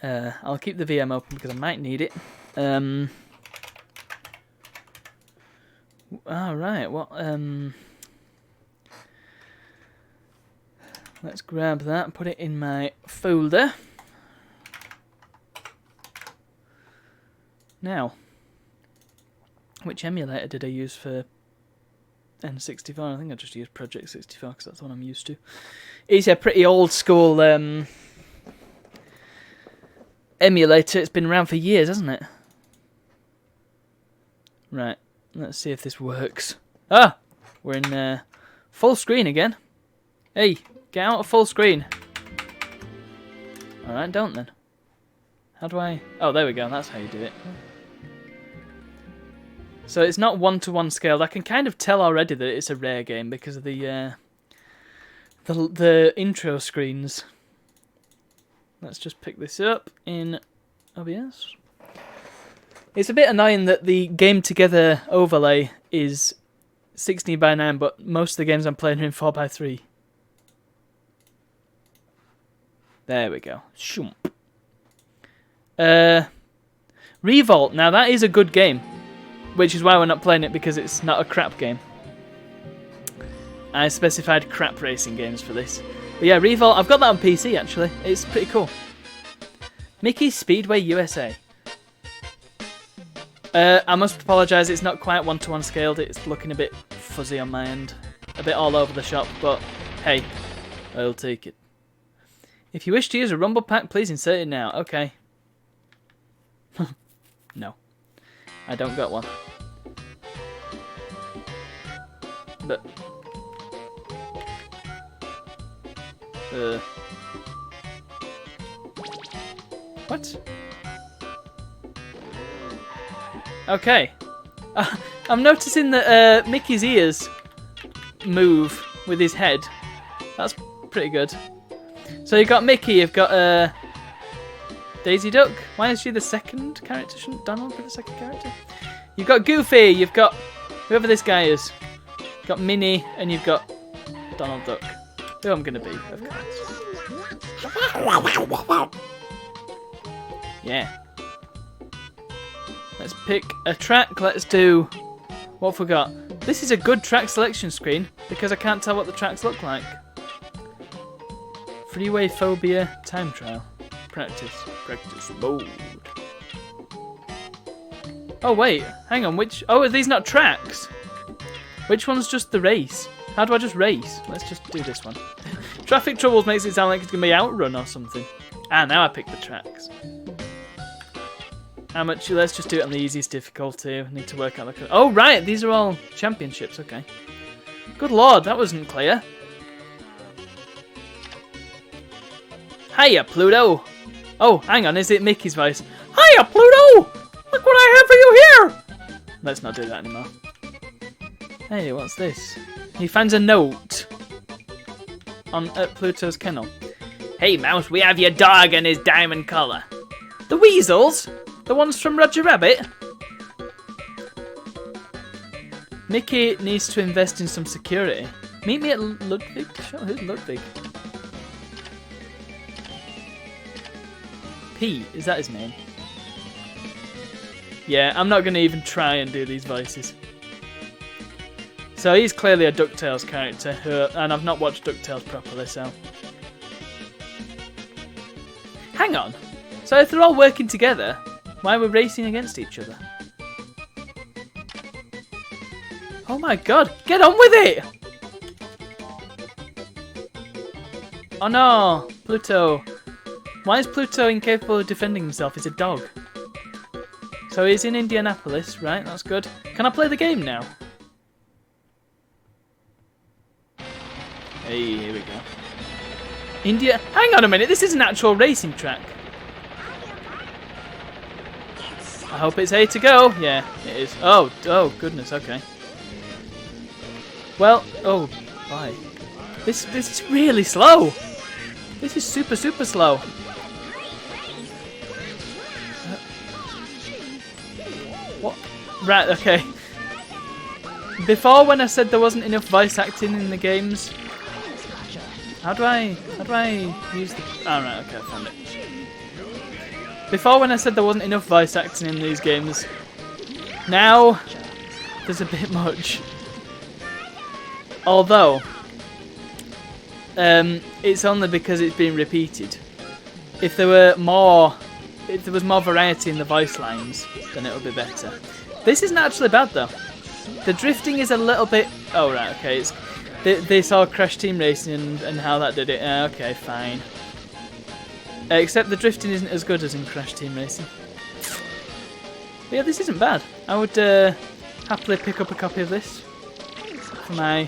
I'll keep the VM open because I might need it. Alright, what, let's grab that, put it in my folder. Now, which emulator did I use for N64? I think I just used Project 64 because that's the one I'm used to. It's a pretty old school emulator. It's been around for years, hasn't it? Right, let's see if this works. Ah! We're in full screen again. Hey, get out of full screen. Alright, don't then. How do I... Oh, there we go. That's how you do it. So it's not one-to-one scaled. I can kind of tell already that it's a rare game because of the intro screens. Let's just pick this up in OBS. It's a bit annoying that the Game Together overlay is 16:9, but most of the games I'm playing are in 4:3. There we go. Shoomp. Revolt. Now that is a good game, which is why we're not playing it, because it's not a crap game. I specified crap racing games for this. But yeah, Revolt. I've got that on PC actually. It's pretty cool. Mickey's Speedway USA. I must apologise, it's not quite 1-to-1 scaled, it's looking a bit fuzzy on my end. A bit all over the shop, but hey, I'll take it. If you wish to use a rumble pack, please insert it now. Okay. No. I don't got one. But... What? Okay. I'm noticing that Mickey's ears move with his head. That's pretty good. So you've got Mickey, you've got Daisy Duck. Why is she the second character? Shouldn't Donald be the second character? You've got Goofy, you've got whoever this guy is. You've got Minnie, and you've got Donald Duck. Who I'm going to be, of course. Yeah. Let's pick a track. Let's do... What have we got? This is a good track selection screen because I can't tell what the tracks look like. Freeway Phobia Time Trial. Practice mode. Oh wait, hang on, which... Oh, are these not tracks? Which one's just the race? How do I just race? Let's just do this one. Traffic troubles makes it sound like it's going to be Outrun or something. Ah, now I pick the tracks. How much? Let's just do it on the easiest difficulty. I need to work out the... Oh, right, these are all championships, okay. Good lord, that wasn't clear. Hiya, Pluto! Oh, hang on, is it Mickey's voice? Hiya, Pluto! Look what I have for you here! Let's not do that anymore. Hey, what's this? He finds a note at Pluto's kennel. Hey, Mouse, we have your dog and his diamond collar. The weasels? The ones from Roger Rabbit? Mickey needs to invest in some security. Meet me at Ludwig? Sure, who's Ludwig? Pete, is that his name? Yeah, I'm not going to even try and do these voices. So he's clearly a DuckTales character, and I've not watched DuckTales properly, so... Hang on! So if they're all working together, why are we racing against each other? Oh my god, get on with it! Oh no, Pluto. Why is Pluto incapable of defending himself? He's a dog. So he's in Indianapolis, right? That's good. Can I play the game now? Hey, here we go. Hang on a minute, this is an actual racing track. I hope it's A to go. Yeah, it is. Oh goodness, okay. Well, oh, bye. This is really slow. This is super slow. What? Right, okay. Before, when I said there wasn't enough voice acting in the games, how do I use the... Oh, right, okay, I found it. Before, when I said there wasn't enough voice acting in these games, now there's a bit much. Although, it's only because it's been repeated. If there was more variety in the voice lines, then it would be better. This isn't actually bad though. The drifting is a little bit... Oh right, okay. They saw Crash Team Racing and how that did it. Okay, fine. Except the drifting isn't as good as in Crash Team Racing. But yeah, this isn't bad. I would happily pick up a copy of this for my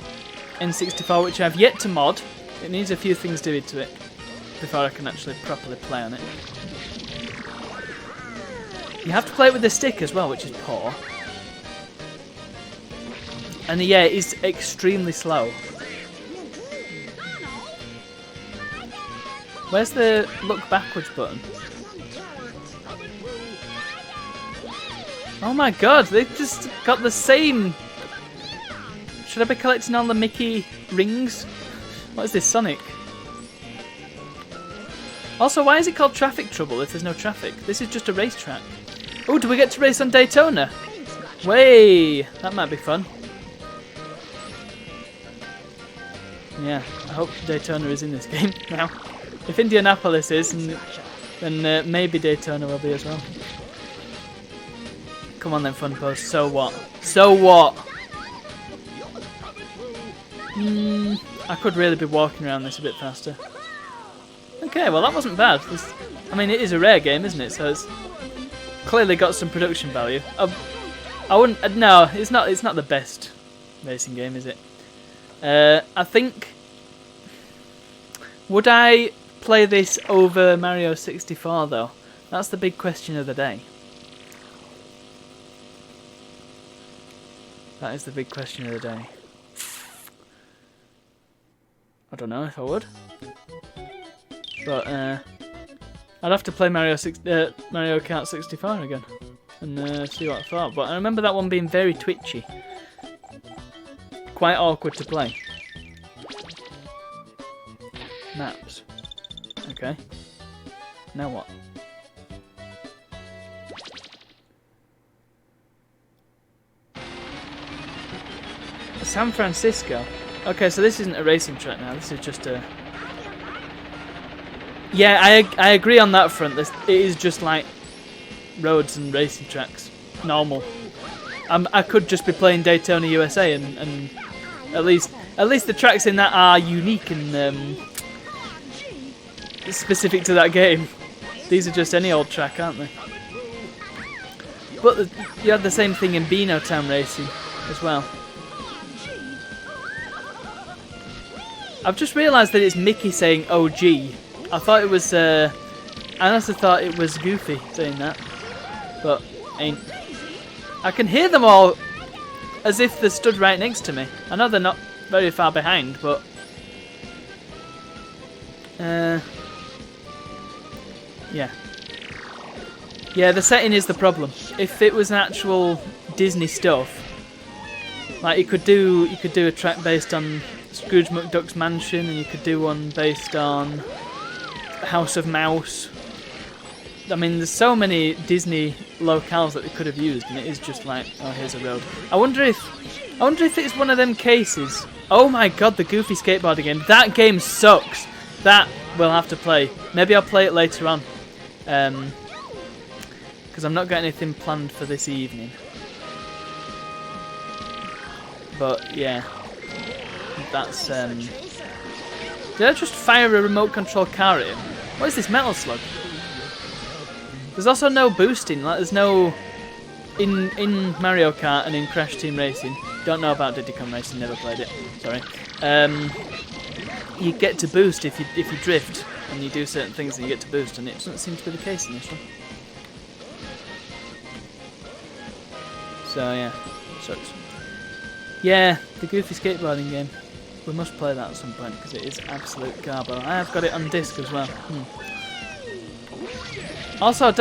N64, which I've yet to mod. It needs a few things doing to it before I can actually properly play on it. You have to play it with the stick as well, which is poor. And yeah, it is extremely slow. Where's the look backwards button? Oh my god, they've just got the same Should I be collecting all the Mickey rings? What is this, Sonic? Also, why is it called traffic trouble if there's no traffic? This is just a racetrack. Oh, do we get to race on Daytona? Way! That might be fun. Yeah, I hope Daytona is in this game now. If Indianapolis is, then maybe Daytona will be as well. Come on then, Fun Post. So what? So what? I could really be walking around this a bit faster. Okay, well that wasn't bad. I mean, it is a rare game, isn't it? So it's clearly got some production value. I wouldn't. No, it's not. It's not the best racing game, is it? I think. Would I play this over Mario 64 though? That's the big question of the day. That is the big question of the day. I don't know if I would, but I'd have to play Mario Kart 64 again and see what I thought. But I remember that one being very twitchy, quite awkward to play. Maps. Okay. Now what? San Francisco. Okay, so this isn't a racing track now. This is just a. Yeah, I agree on that front. It is just like roads and racing tracks, normal. I could just be playing Daytona USA, and at least the tracks in that are unique and specific to that game. These are just any old track, aren't they? But you had the same thing in Beano Town Racing as well. I've just realised that it's Mickey saying OG. I thought it was, I honestly thought it was Goofy saying that, but ain't. I can hear them all as if they're stood right next to me. I know they're not very far behind, but yeah. Yeah, the setting is the problem. If it was actual Disney stuff, like you could do a track based on Scrooge McDuck's mansion, and you could do one based on House of Mouse. I mean, there's so many Disney locales that they could have used, and it is just like, oh, here's a road. I wonder if it's one of them cases. Oh my god, the Goofy skateboarding game. That game sucks. That we'll have to play. Maybe I'll play it later on, because I'm not got anything planned for this evening. But yeah. That's did I just fire a remote control car at him? What is this Metal Slug? There's also no boosting, like there's no in Mario Kart and in Crash Team Racing. Don't know about Diddy Kong Racing, never played it. Sorry. You get to boost if you drift and you do certain things and you get to boost, and it doesn't seem to be the case in this one. So yeah, sucks. Yeah, the Goofy skateboarding game. We must play that at some point because it is absolute garbo. I have got it on disc as well. Also, I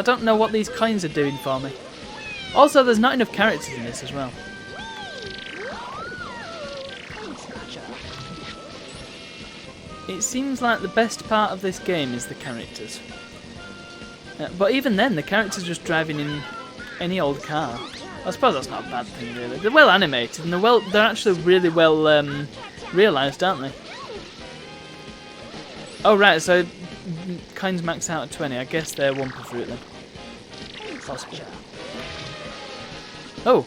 don't know what these coins are doing for me. Also, there's not enough characters in this as well. It seems like the best part of this game is the characters. But even then, the characters just driving in any old car. I suppose that's not a bad thing, really. They're well animated, and they're actually really well realised, aren't they? Oh right, so coins max out at 20. I guess they're one per fruit then. Possible. Oh.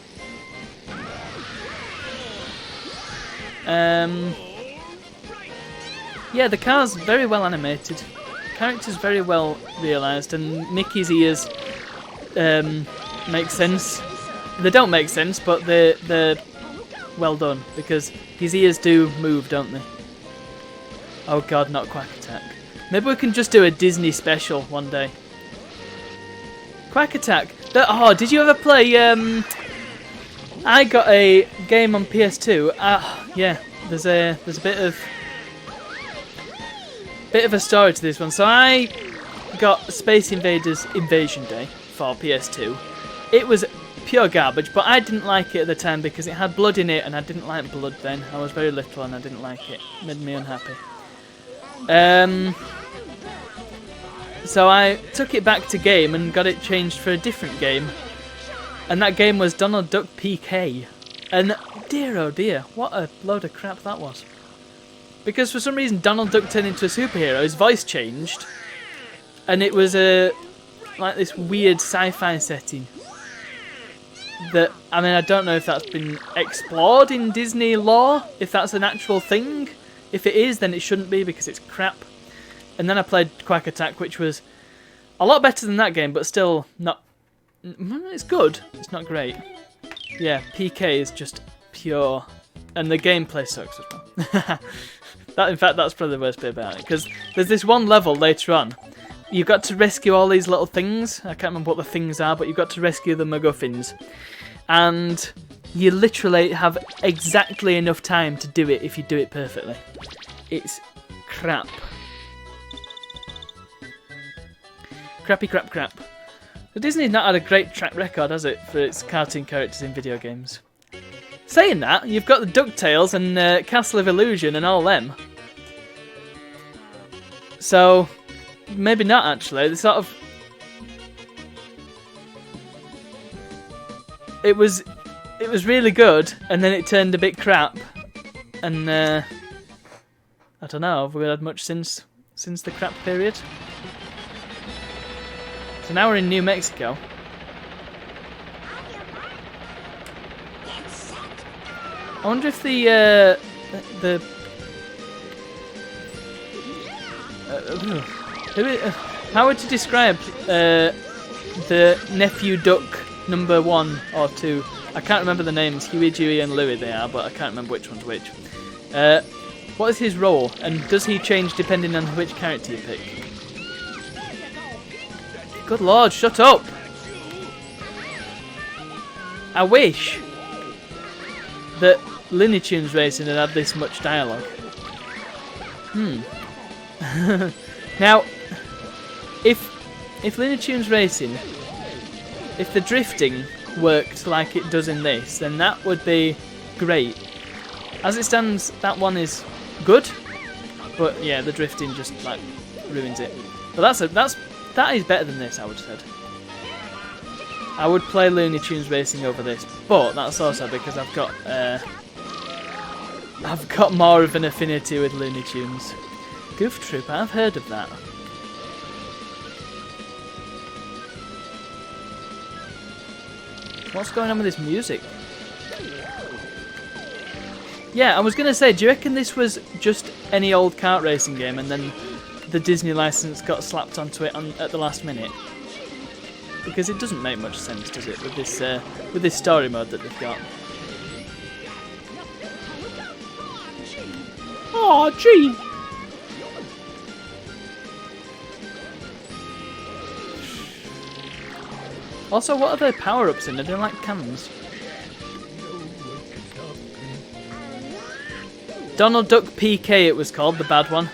Yeah, the car's very well animated. Characters very well realised, and Mickey's ears make sense. They don't make sense, but they're well done, because his ears do move, don't they? Oh god, not Quack Attack. Maybe we can just do a Disney special one day. Quack Attack. Oh, did you ever play? I got a game on PS2. Yeah, there's a bit of a story to this one. So I got Space Invaders Invasion Day for PS2. It was pure garbage, but I didn't like it at the time because it had blood in it, and I didn't like blood then. I was very little and I didn't like it. It made me unhappy. So I took it back to game and got it changed for a different game. And that game was Donald Duck PK. And dear oh dear, what a load of crap that was. Because for some reason Donald Duck turned into a superhero, his voice changed. And it was like this weird sci-fi setting. That, I mean, I don't know if that's been explored in Disney lore, if that's an actual thing. If it is, then it shouldn't be because it's crap. And then I played Quack Attack, which was a lot better than that game, but still not... It's good, it's not great. Yeah, PK is just pure... And the gameplay sucks as well. In fact, that's probably the worst bit about it, because there's this one level later on. You've got to rescue all these little things. I can't remember what the things are, but you've got to rescue the MacGuffins. And you literally have exactly enough time to do it if you do it perfectly. It's crap. Crappy crap crap. So Disney's not had a great track record, has it, for its cartoon characters in video games? Saying that, you've got the DuckTales and Castle of Illusion and all them. So, maybe not actually. The sort of... It was really good, and then it turned a bit crap. And, I don't know, have we had much since the crap period? So now we're in New Mexico. I wonder if how would you describe the nephew duck number 1 or 2? I can't remember the names. Huey, Dewey, and Louie they are, but I can't remember which one's which. What is his role, and does he change depending on which character you pick? Good lord, shut up! I wish that Looney Tunes Racing had this much dialogue. Now, if Looney Tunes Racing, if the drifting worked like it does in this, then that would be great. As it stands, that one is good, but yeah, the drifting just like ruins it. But that is better than this, I would have said. I would play Looney Tunes Racing over this, but that's also because I've got more of an affinity with Looney Tunes. Goof Troop, I've heard of that. What's going on with this music? Yeah, I was going to say, do you reckon this was just any old kart racing game and then the Disney license got slapped onto it at the last minute? Because it doesn't make much sense, does it, with this story mode that they've got? Oh, gee! Also, what are the power-ups in? Are they like cannons? Donald Duck PK it was called, the bad one.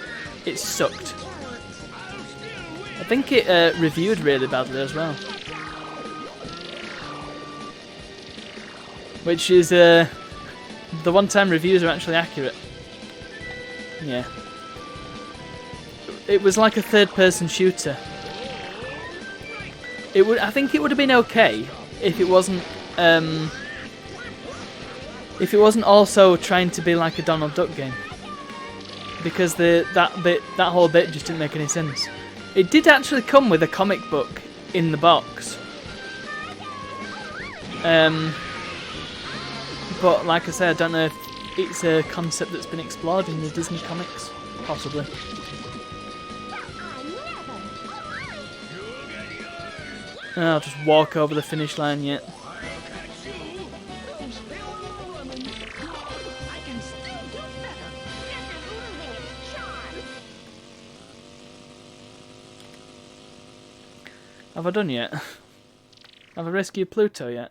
It sucked. I think it reviewed really badly as well. Which is, the one time reviews are actually accurate. Yeah. It was like a third-person shooter. I think it would have been okay if it wasn't also trying to be like a Donald Duck game, because that whole bit just didn't make any sense. It did actually come with a comic book in the box, but like I said, I don't know if it's a concept that's been explored in the Disney comics, possibly. I'll just walk over the finish line yet. Have I done yet? Have I rescued Pluto yet?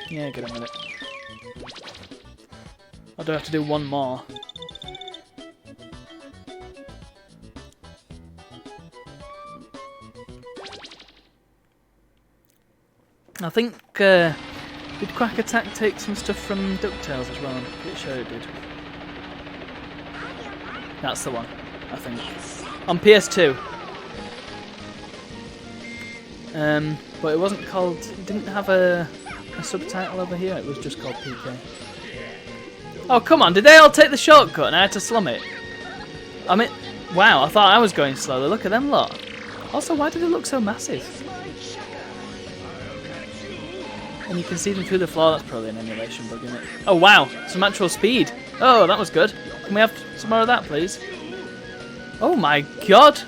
Yeah, get a minute. I do have to do one more. I think did Quack Attack take some stuff from DuckTales as well? I'm pretty sure it did. That's the one, I think. On PS2. But it wasn't called. It didn't have a subtitle over here. It was just called PK. Oh come on! Did they all take the shortcut and I had to slum it? I mean, wow! I thought I was going slowly. Look at them lot. Also, why do they look so massive? And you can see them through the floor. That's probably an emulation bug, isn't it? Oh wow! Some actual speed. Oh, that was good. Can we have some more of that, please? Oh my god!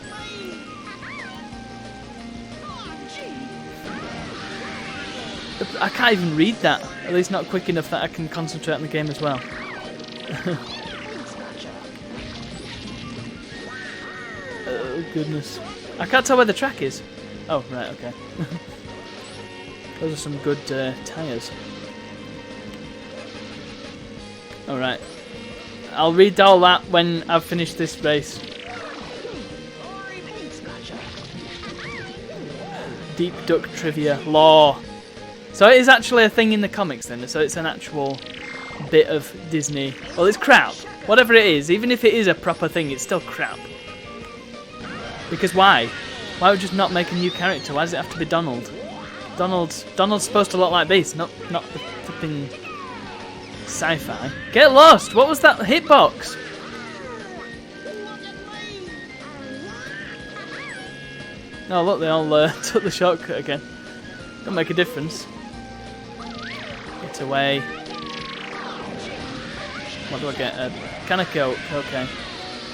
I can't even read that. At least not quick enough that I can concentrate on the game as well. Oh goodness. I can't tell where the track is. Oh, right, okay. Those are some good tyres. Alright. I'll read all that when I've finished this race. Deep Duck Trivia. Lore. So it is actually a thing in the comics then, so it's an actual bit of Disney. Well, it's crap. Whatever it is, even if it is a proper thing, it's still crap. Because why? Why would you just not make a new character? Why does it have to be Donald? Donald's supposed to look like this, not the flipping sci-fi. Get lost! What was that hitbox? Oh look, they all took the shortcut again. Don't make a difference. Get away. What do I get? A can of Coke, okay.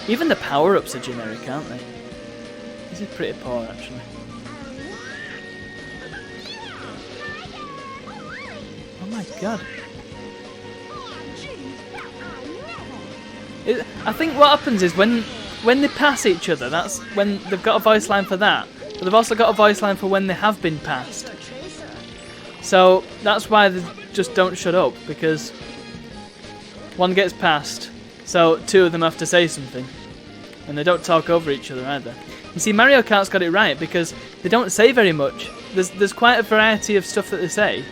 Even the power-ups are generic, aren't they? This is pretty poor, actually. Oh my god. I think what happens is when they pass each other, that's when they've got a voice line for that. But they've also got a voice line for when they have been passed. So that's why they just don't shut up, because one gets passed, so two of them have to say something. And they don't talk over each other either. You see, Mario Kart's got it right, because they don't say very much. There's quite a variety of stuff that they say.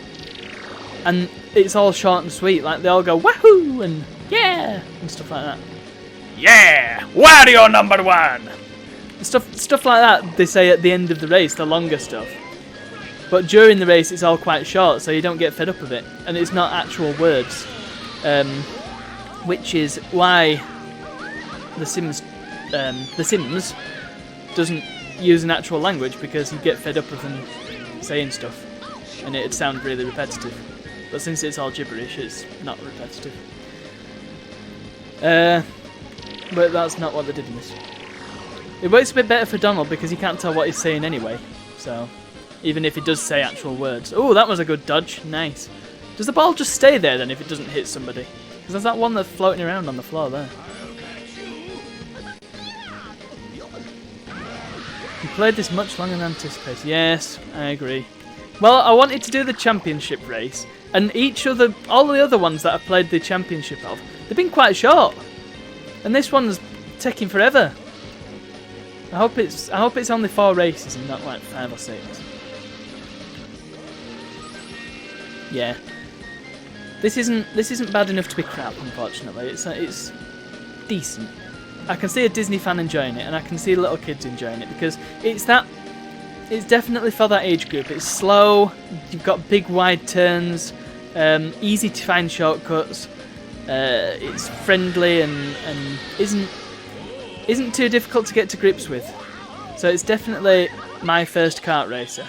And it's all short and sweet, like they all go wahoo and yeah and stuff like that. Yeah! Wario #1! Stuff like that they say at the end of the race, the longer stuff. But during the race it's all quite short, so you don't get fed up of it. And it's not actual words. Which is why The Sims doesn't use an actual language, because you get fed up of them saying stuff. And it'd sound really repetitive. But since it's all gibberish, it's not repetitive. But that's not what they did in this. It works a bit better for Donald because you can't tell what he's saying anyway. So, even if he does say actual words. Oh, that was a good dodge. Nice. Does the ball just stay there then if it doesn't hit somebody? Because there's that one that's floating around on the floor there. You played this much longer than anticipated. Yes, I agree. Well, I wanted to do the championship race, and all the other ones that I've played the championship of, they've been quite short. And this one's taking forever. I hope it's only 4 races and not like 5 or 6. Yeah. This isn't bad enough to be crap, unfortunately. It's decent. I can see a Disney fan enjoying it, and I can see little kids enjoying it, because it's definitely for that age group. It's slow, you've got big wide turns, easy to find shortcuts, it's friendly and isn't too difficult to get to grips with. So it's definitely my first kart racer.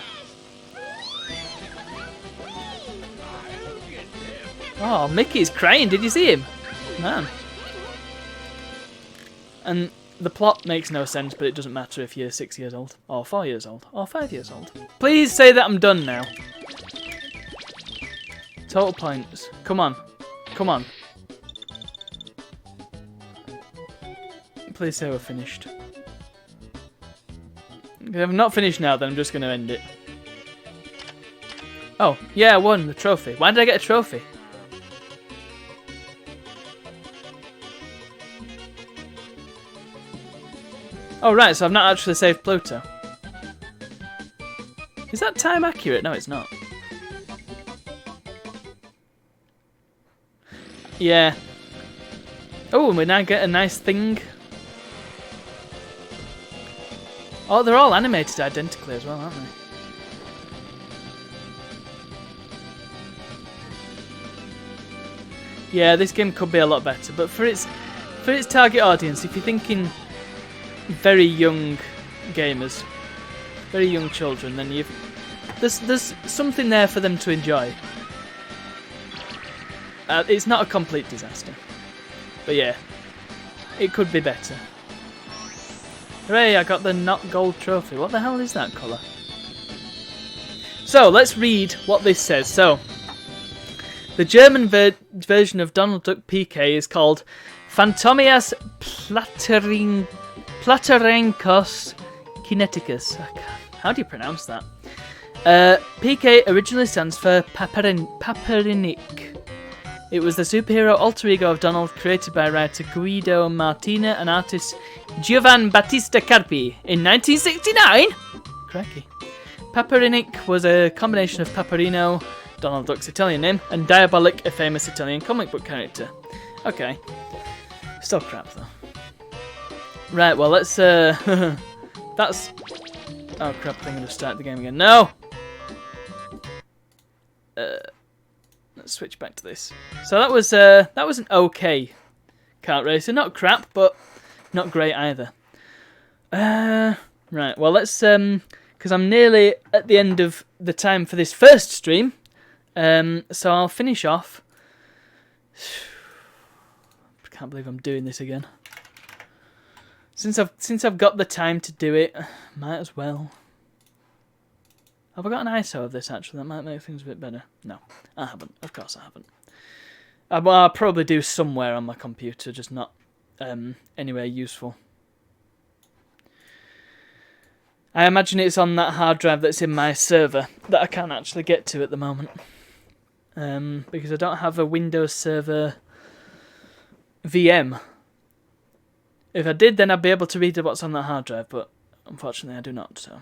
Oh, Mickey's crying, did you see him? Man. And the plot makes no sense, but it doesn't matter if you're 6 years old, or 4 years old, or 5 years old. Please say that I'm done now. Total points. Come on. Come on. Please say we're finished. If I'm not finished now, then I'm just going to end it. Oh, yeah, I won the trophy. Why did I get a trophy? Oh, right, so I've not actually saved Pluto. Is that time accurate? No, it's not. Yeah. Oh, and we now get a nice thing. Oh, they're all animated identically as well, aren't they? Yeah, this game could be a lot better, but for its target audience, if you're thinking very young gamers, very young children, then there's something there for them to enjoy. It's not a complete disaster, but yeah, it could be better. Hooray, I got the not gold trophy. What the hell is that colour? So, let's read what this says. So, the German version of Donald Duck PK is called Phantomias Platerenkos Kineticus. How do you pronounce that? PK originally stands for Paperinik. It was the superhero alter ego of Donald, created by writer Guido Martina and artist Giovan Battista Carpi in 1969. Cracky. Paperinik was a combination of Paperino, Donald Duck's Italian name, and Diabolik, a famous Italian comic book character. Okay. Still crap, though. Right, well, let's, that's... Oh, crap, I'm going to start the game again. No! Let's switch back to this. So that was an okay kart racer. Not crap, but not great either. Right, well, let's, because I'm nearly at the end of the time for this first stream, so I'll finish off. I can't believe I'm doing this again. Since I've got the time to do it, might as well. Have I got an ISO of this, actually? That might make things a bit better. No, I haven't. Of course I haven't. I'll probably do somewhere on my computer, just not anywhere useful. I imagine it's on that hard drive that's in my server that I can't actually get to at the moment. Because I don't have a Windows Server VM. If I did, then I'd be able to read what's on that hard drive, but unfortunately I do not, so...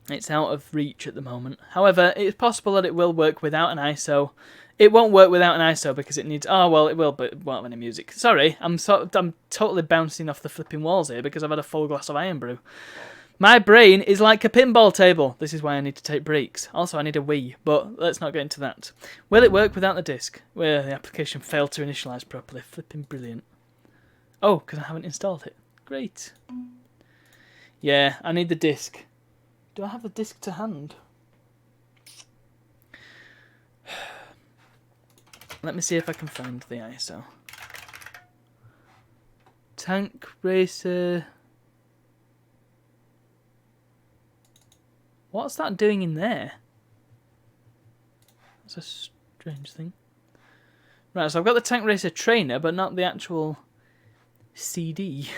It's out of reach at the moment. However, it's possible that it will work without an ISO. It won't work without an ISO because it needs... Oh, well, it will, but it won't have any music. Sorry, I'm totally bouncing off the flipping walls here because I've had a full glass of iron brew. My brain is like a pinball table. This is why I need to take breaks. Also, I need a Wii, but let's not get into that. Will it work without the disc? Well, the application failed to initialize properly. Flipping brilliant. Oh, because I haven't installed it. Great. Yeah, I need the disc. Do I have the disc to hand? Let me see if I can find the ISO. Tank Racer. What's that doing in there? That's a strange thing. Right, so I've got the Tank Racer trainer, but not the actual CD.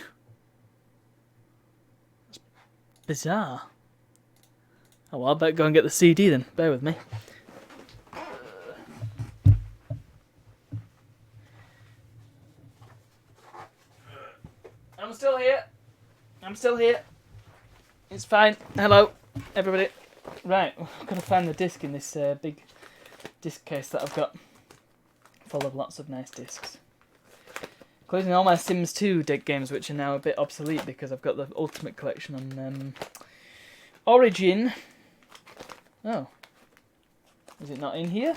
That's bizarre. Oh well, I better go and get the CD then. Bear with me. I'm still here. I'm still here. It's fine. Hello, everybody. Right, I've got to find the disc in this big disc case that I've got, full of lots of nice discs, including all my Sims 2 games, which are now a bit obsolete because I've got the Ultimate Collection on Origin. Oh, is it not in here?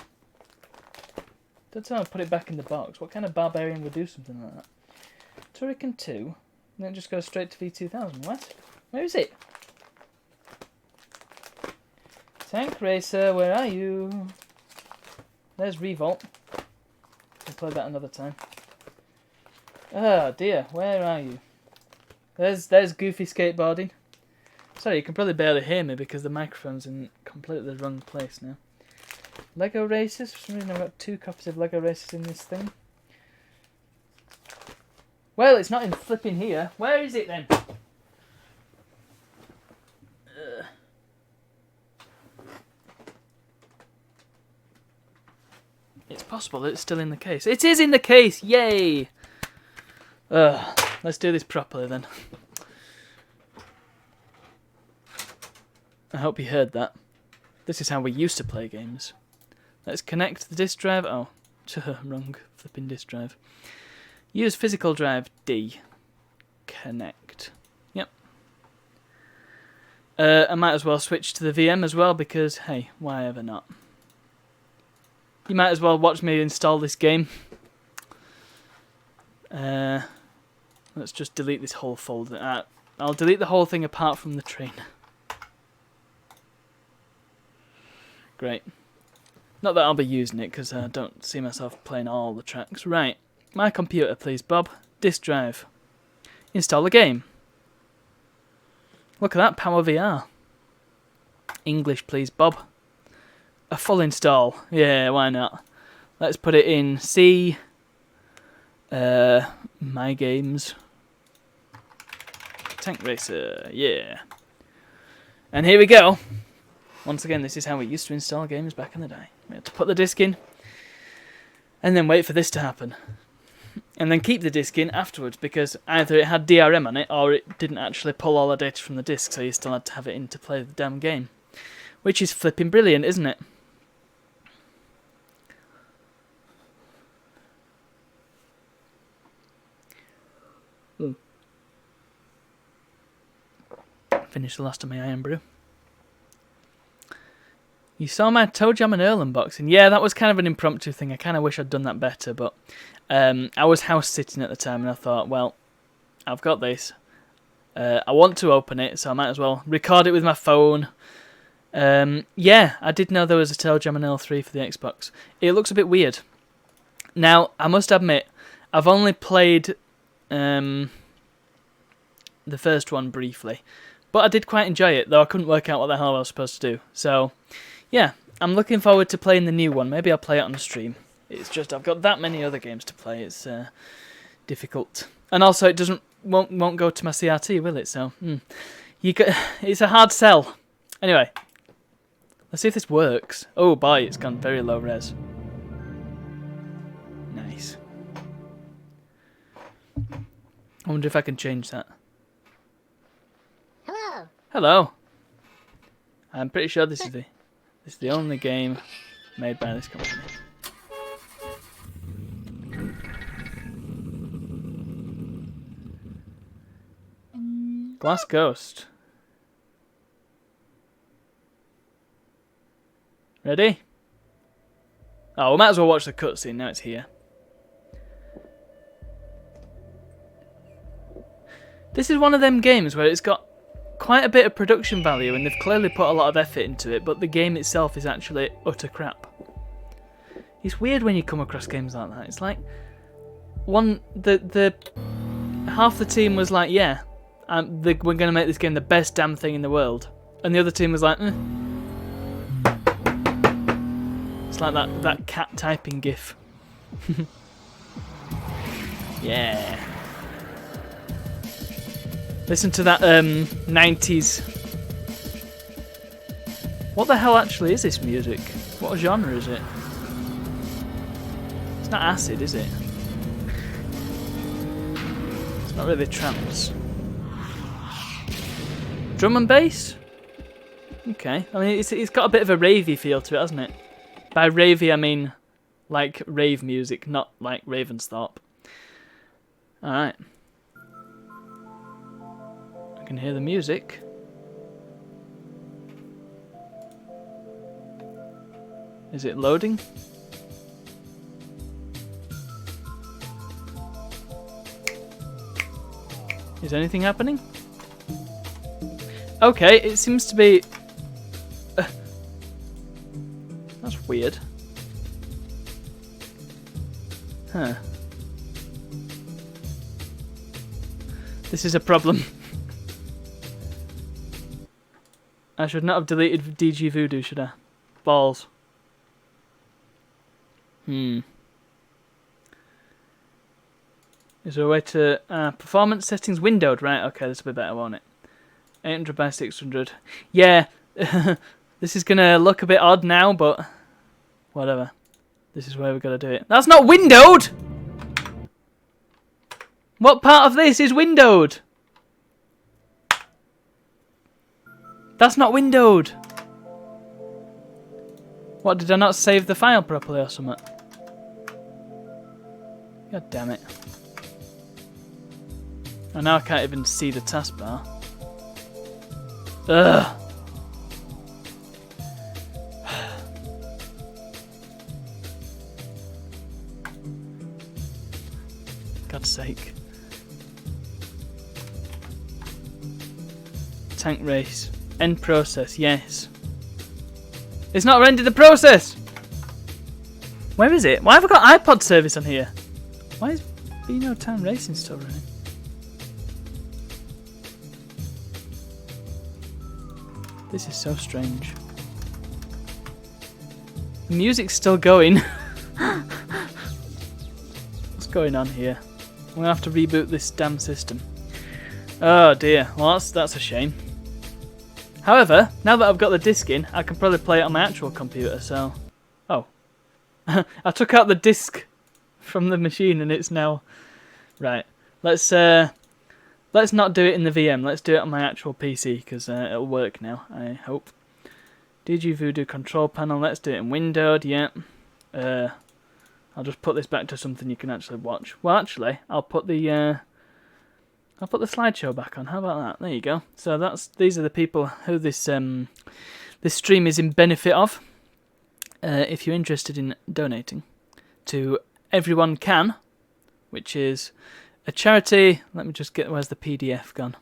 Don't tell me I put it back in the box. What kind of barbarian would do something like that? Turrican 2, and then just go straight to V2000. What? Where is it? Tank Racer, where are you? There's Revolt. I'll play that another time. Oh dear, where are you? There's Goofy Skateboarding. Sorry, you can probably barely hear me because the microphone's in completely the wrong place now. Lego Racers. For some reason I've got 2 copies of Lego Racers in this thing. Well, it's not in flipping here. Where is it then? It's possible that it's still in the case. It is in the case! Yay! Let's do this properly then. I hope you heard that. This is how we used to play games. Let's connect the disk drive. Oh, Wrong flipping disk drive. Use physical drive D. Connect. Yep. I might as well switch to the VM as well because, hey, why ever not? You might as well watch me install this game. Let's just delete this whole folder. I'll delete the whole thing apart from the train. Great. Not that I'll be using it because I don't see myself playing all the tracks. Right. My computer, please, Bob. Disk drive. Install the game. Look at that, Power VR. English, please, Bob. A full install. Yeah, why not? Let's put it in C. My games. Tank Racer. Yeah. And here we go. Once again, this is how we used to install games back in the day. We had to put the disc in, and then wait for this to happen. And then keep the disc in afterwards, because either it had DRM on it, or it didn't actually pull all the data from the disc, so you still had to have it in to play the damn game. Which is flipping brilliant, isn't it? Finish the last of my iron brew. You saw my Toe Jam and Earl unboxing. Yeah, that was kind of an impromptu thing. I kind of wish I'd done that better, but I was house sitting at the time, and I thought, well, I've got this. I want to open it, so I might as well record it with my phone. Yeah, I did know there was a Toe Jam and Earl 3 for the Xbox. It looks a bit weird. Now, I must admit, I've only played the first one briefly, but I did quite enjoy it, though I couldn't work out what the hell I was supposed to do. So, yeah, I'm looking forward to playing the new one. Maybe I'll play it on the stream. It's just I've got that many other games to play. It's difficult, and also it won't go to my CRT, will it? So, it's a hard sell. Anyway, let's see if this works. Oh boy, it's gone very low res. Nice. I wonder if I can change that. Hello. Hello. I'm pretty sure this is the only game made by this company. Glass Ghost. Ready? Oh, we might as well watch the cutscene now it's here. This is one of them games where it's got quite a bit of production value and they've clearly put a lot of effort into it, but the game itself is actually utter crap. It's weird when you come across games like that. It's like the half the team was like, yeah, we're going to make this game the best damn thing in the world, and the other team was like, eh. It's like that cat typing gif. Yeah. Listen to that 90s. What the hell actually is this music? What genre is it? It's not acid, is it? It's not really trance. Drum and bass? Okay. I mean, it's got a bit of a ravey feel to it, hasn't it? By ravey, I mean like rave music, not like Ravensthorpe. Alright. I can hear the music. Is it loading? Is anything happening? Okay, it seems to be... That's weird. Huh. This is a problem. I should not have deleted DG Voodoo, should I? Balls. Is there a way to... performance settings windowed. Right, okay, this will be better, won't it? 800 by 600. Yeah, this is going to look a bit odd now, but... whatever. This is where we've got to do it. That's not windowed! What part of this is windowed? That's not windowed! What, did I not save the file properly or something? God damn it. And now I can't even see the taskbar. Ugh. God's sake. Tank race. End process, yes. It's not ended the process! Where is it? Why have I got iPod service on here? Why is Beano Town Racing still running? This is so strange. The music's still going. What's going on here? I'm gonna have to reboot this damn system. Oh dear. Well, that's a shame. However, now that I've got the disc in, I can probably play it on my actual computer. So, oh, I took out the disc from the machine, and it's now right. Let's not do it in the VM. Let's do it on my actual PC because it'll work now. I hope. DG Voodoo control panel. Let's do it in windowed. Yeah. I'll just put this back to something you can actually watch. Well, actually, I'll put the slideshow back on. How about that? There you go. So these are the people who this stream is in benefit of. If you're interested in donating to Everyone Can, which is a charity. Let me just get, where's the PDF gone?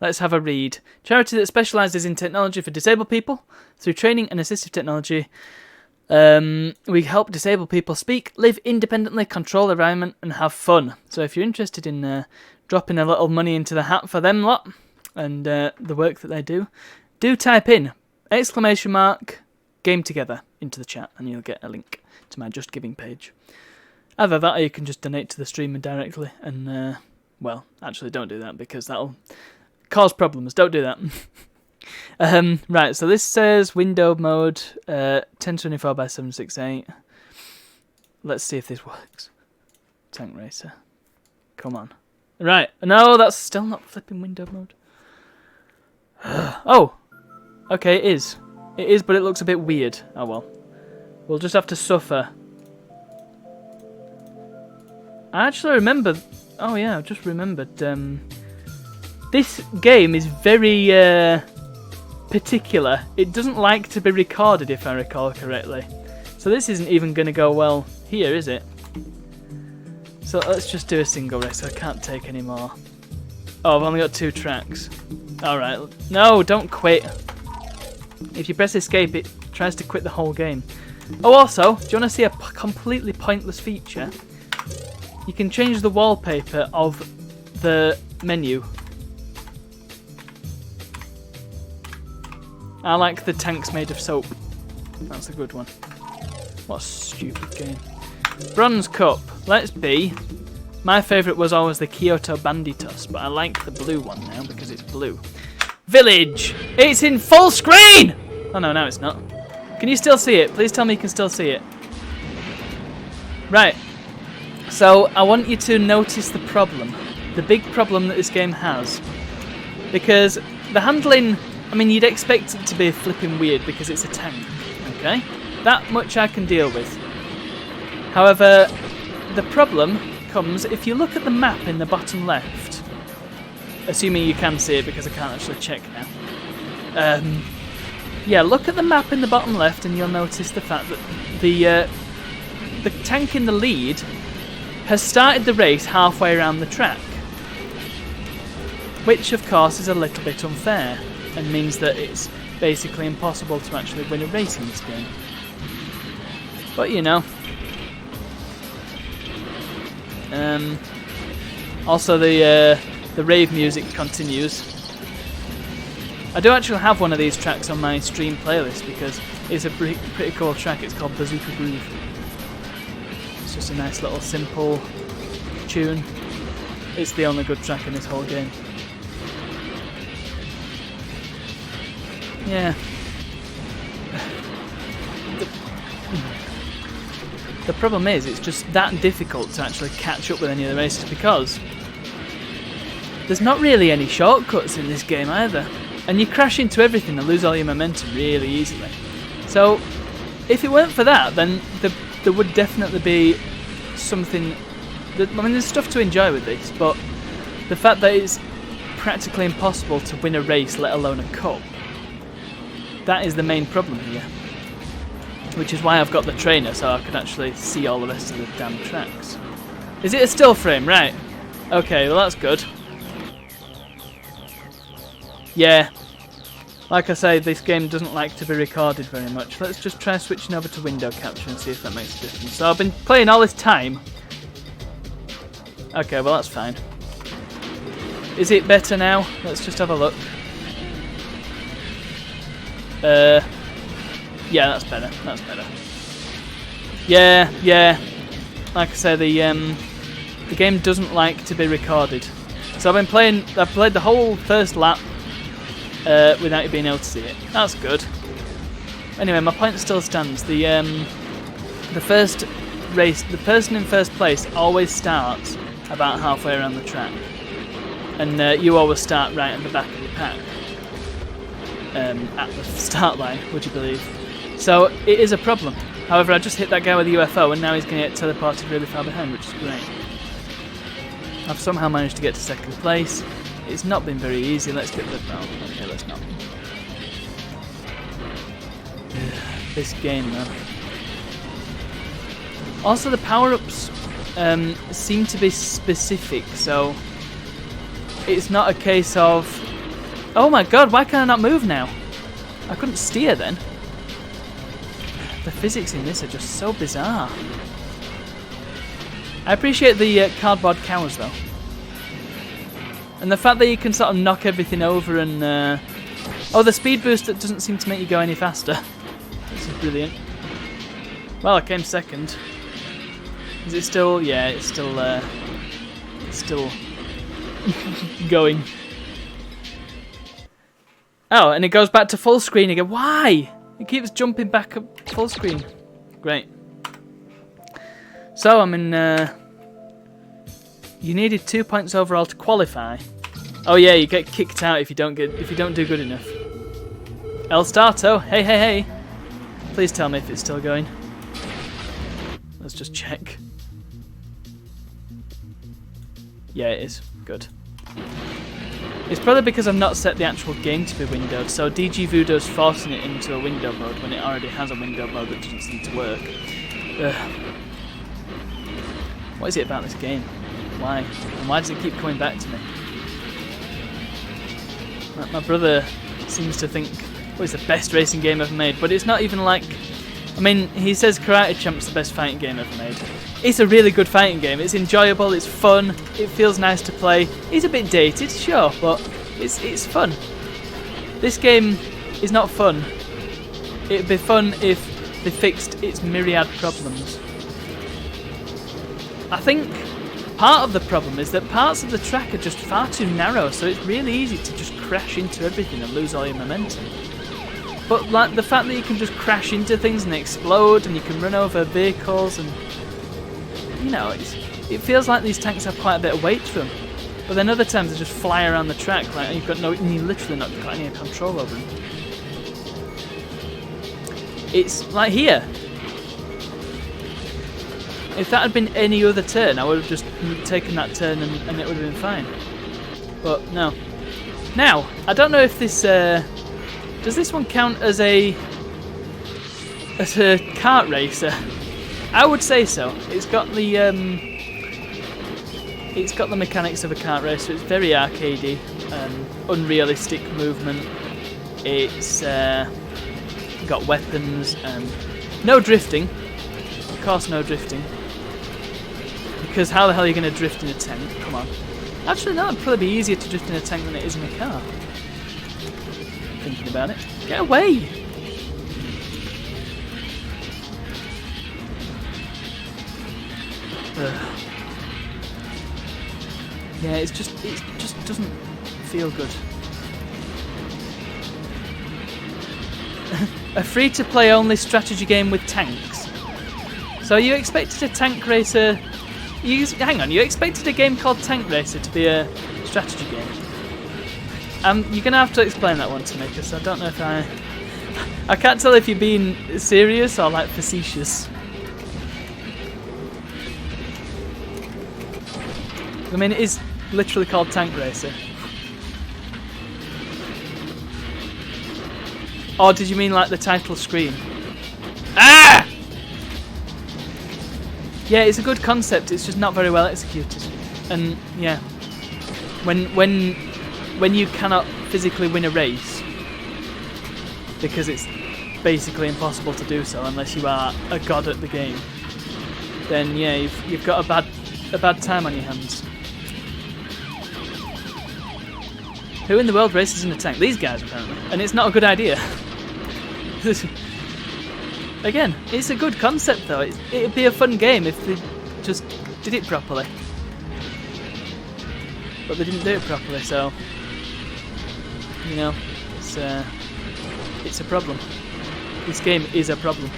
Let's have a read. Charity that specialises in technology for disabled people through training and assistive technology. We help disabled people speak, live independently, control their environment, and have fun. So if you're interested in dropping a little money into the hat for them lot and the work that they do type in !game together into the chat and you'll get a link to my Just Giving page. Either that or you can just donate to the streamer directly and, well, actually don't do that because that'll cause problems. Don't do that. Right, so this says window mode 1024 by 768. Let's see if this works. Tank Racer. Come on. Right, no, that's still not flipping window mode. Oh! Okay, it is. It is, but it looks a bit weird. Oh well. We'll just have to suffer. I actually remember... Oh yeah, I just remembered. This game is very particular. It doesn't like to be recorded, if I recall correctly. So this isn't even going to go well here, is it? So let's just do a single race. I can't take any more. Oh, I've only got 2 tracks. Alright. No, don't quit. If you press escape, it tries to quit the whole game. Oh, also, do you want to see a completely pointless feature? You can change the wallpaper of the menu. I like the tanks made of soap. That's a good one. What a stupid game. Bronze Cup. Let's be. My favourite was always the Kyoto Banditos, but I like the blue one now because it's blue. Village! It's in full screen! Oh no, now it's not. Can you still see it? Please tell me you can still see it. Right. So, I want you to notice the problem. The big problem that this game has. Because the handling... I mean, you'd expect it to be flipping weird because it's a tank, okay? That much I can deal with. However, the problem comes if you look at the map in the bottom left. Assuming you can see it because I can't actually check now. Yeah, look at the map in the bottom left and you'll notice the fact that the tank in the lead has started the race halfway around the track. Which, of course, is a little bit unfair. And means that it's basically impossible to actually win a race in this game. But you know. Also the rave music continues. I do actually have one of these tracks on my stream playlist because it's a pretty cool track. It's called Bazooka Groove. It's just a nice little simple tune. It's the only good track in this whole game. Yeah. The problem is, it's just that difficult to actually catch up with any of the races because there's not really any shortcuts in this game either. And you crash into everything and lose all your momentum really easily. So, if it weren't for that, then there would definitely be something I mean, there's stuff to enjoy with this, but the fact that it's practically impossible to win a race, let alone a cup, that is the main problem here. Which is why I've got the trainer, so I can actually see all the rest of the damn tracks. Is it a still frame? Right. Okay, well that's good. Yeah. Like I say, this game doesn't like to be recorded very much. Let's just try switching over to window capture and see if that makes a difference. So I've been playing all this time. Okay, well that's fine. Is it better now? Let's just have a look. Yeah, that's better. That's better. Yeah. Like I say, the game doesn't like to be recorded. So I've played the whole first lap without you being able to see it. That's good. Anyway, my point still stands. The first race, the person in first place always starts about halfway around the track, and you always start right at the back of the pack. At the start line, would you believe? So it is a problem. However, I just hit that guy with the UFO and now he's going to get teleported really far behind, which is great. I've somehow managed to get to second place. It's not been very easy. Let's get the... Oh, okay, let's not. This game, man. Also, the power-ups seem to be specific, so it's not a case of... Oh my god, why can I not move now? I couldn't steer then. The physics in this are just so bizarre. I appreciate the cardboard cows though. And the fact that you can sort of knock everything over and... Oh, the speed boost that doesn't seem to make you go any faster. This is brilliant. Well, I came second. Is it still... Yeah, it's still... It's still... going. Oh, and it goes back to full screen again. Why? It keeps jumping back up full screen. Great. So I'm in. You needed 2 points overall to qualify. Oh yeah, you get kicked out if you don't do good enough. El Starto, hey. Please tell me if it's still going. Let's just check. Yeah, it is. Good. It's probably because I've not set the actual game to be windowed, so DG Voodoo's forcing it into a window mode when it already has a window mode that doesn't seem to work. Ugh. What is it about this game? Why? And why does it keep coming back to me? My brother seems to think, oh, it's the best racing game ever made, but it's not even like... I mean, he says Karate Champ's the best fighting game ever made. It's a really good fighting game. It's enjoyable, it's fun, it feels nice to play. It's a bit dated, sure, but it's fun. This game is not fun. It'd be fun if they fixed its myriad problems. I think part of the problem is that parts of the track are just far too narrow, so it's really easy to just crash into everything and lose all your momentum. But like the fact that you can just crash into things and they explode, and you can run over vehicles, and you know, it feels like these tanks have quite a bit of weight to them. But then other times they just fly around the track, like, and you literally not got any control over them. It's like here. If that had been any other turn, I would have just taken that turn and it would have been fine. But no. Now, I don't know if this does this one count as a kart racer. I would say so. It's got the mechanics of a kart racer. It's very arcadey, unrealistic movement. It's got weapons, no drifting. Of course, no drifting. Because how the hell are you going to drift in a tank? Come on. Actually, no, it'd probably be easier to drift in a tank than it is in a car. Thinking about it. Get away! Yeah, it just doesn't feel good. A free-to-play only strategy game with tanks. So you expected a tank racer... hang on, you expected a game called Tank Racer to be a strategy game? You're going to have to explain that one to me, because I don't know if I can't tell if you're being serious or like facetious. I mean, it is literally called Tank Racer. Or did you mean like the title screen? Ah! Yeah, it's a good concept. It's just not very well executed. And yeah, when you cannot physically win a race because it's basically impossible to do so unless you are a god at the game, then yeah, you've got a bad time on your hands. Who in the world races in a tank? These guys apparently, and it's not a good idea. Again, it's a good concept though. It'd be a fun game if they just did it properly. But they didn't do it properly, so you know, it's a problem. This game is a problem.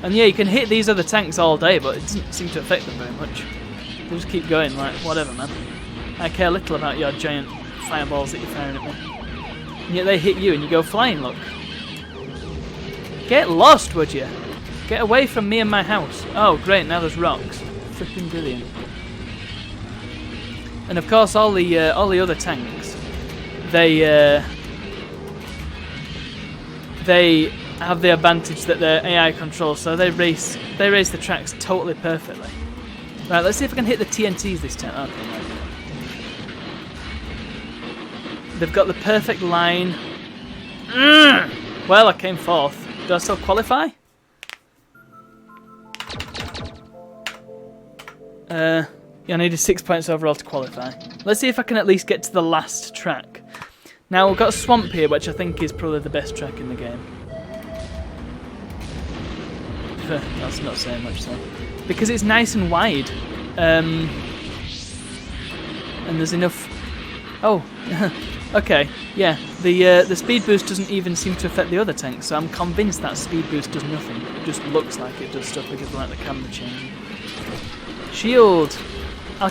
And yeah, you can hit these other tanks all day, but it doesn't seem to affect them very much. They just keep going, like, whatever, man. I care little about your giant fireballs that you're firing at me. And yet they hit you and you go flying, look. Get lost, would you? Get away from me and my house. Oh, great, now there's rocks. Flipping brilliant. And of course, all the other tanks, they have the advantage that they're AI controlled, so they race the tracks totally perfectly. Right, let's see if I can hit the TNTs this time. Okay, right. They've got the perfect line. Well, I came fourth. Do I still qualify? Yeah, I needed 6 points overall to qualify. Let's see if I can at least get to the last track. Now, we've got a swamp here, which I think is probably the best track in the game. That's not saying much, though. Because it's nice and wide. And there's enough... Oh, okay, yeah. The speed boost doesn't even seem to affect the other tanks, so I'm convinced that speed boost does nothing. It just looks like it does stuff because of like the camera change. Shield! I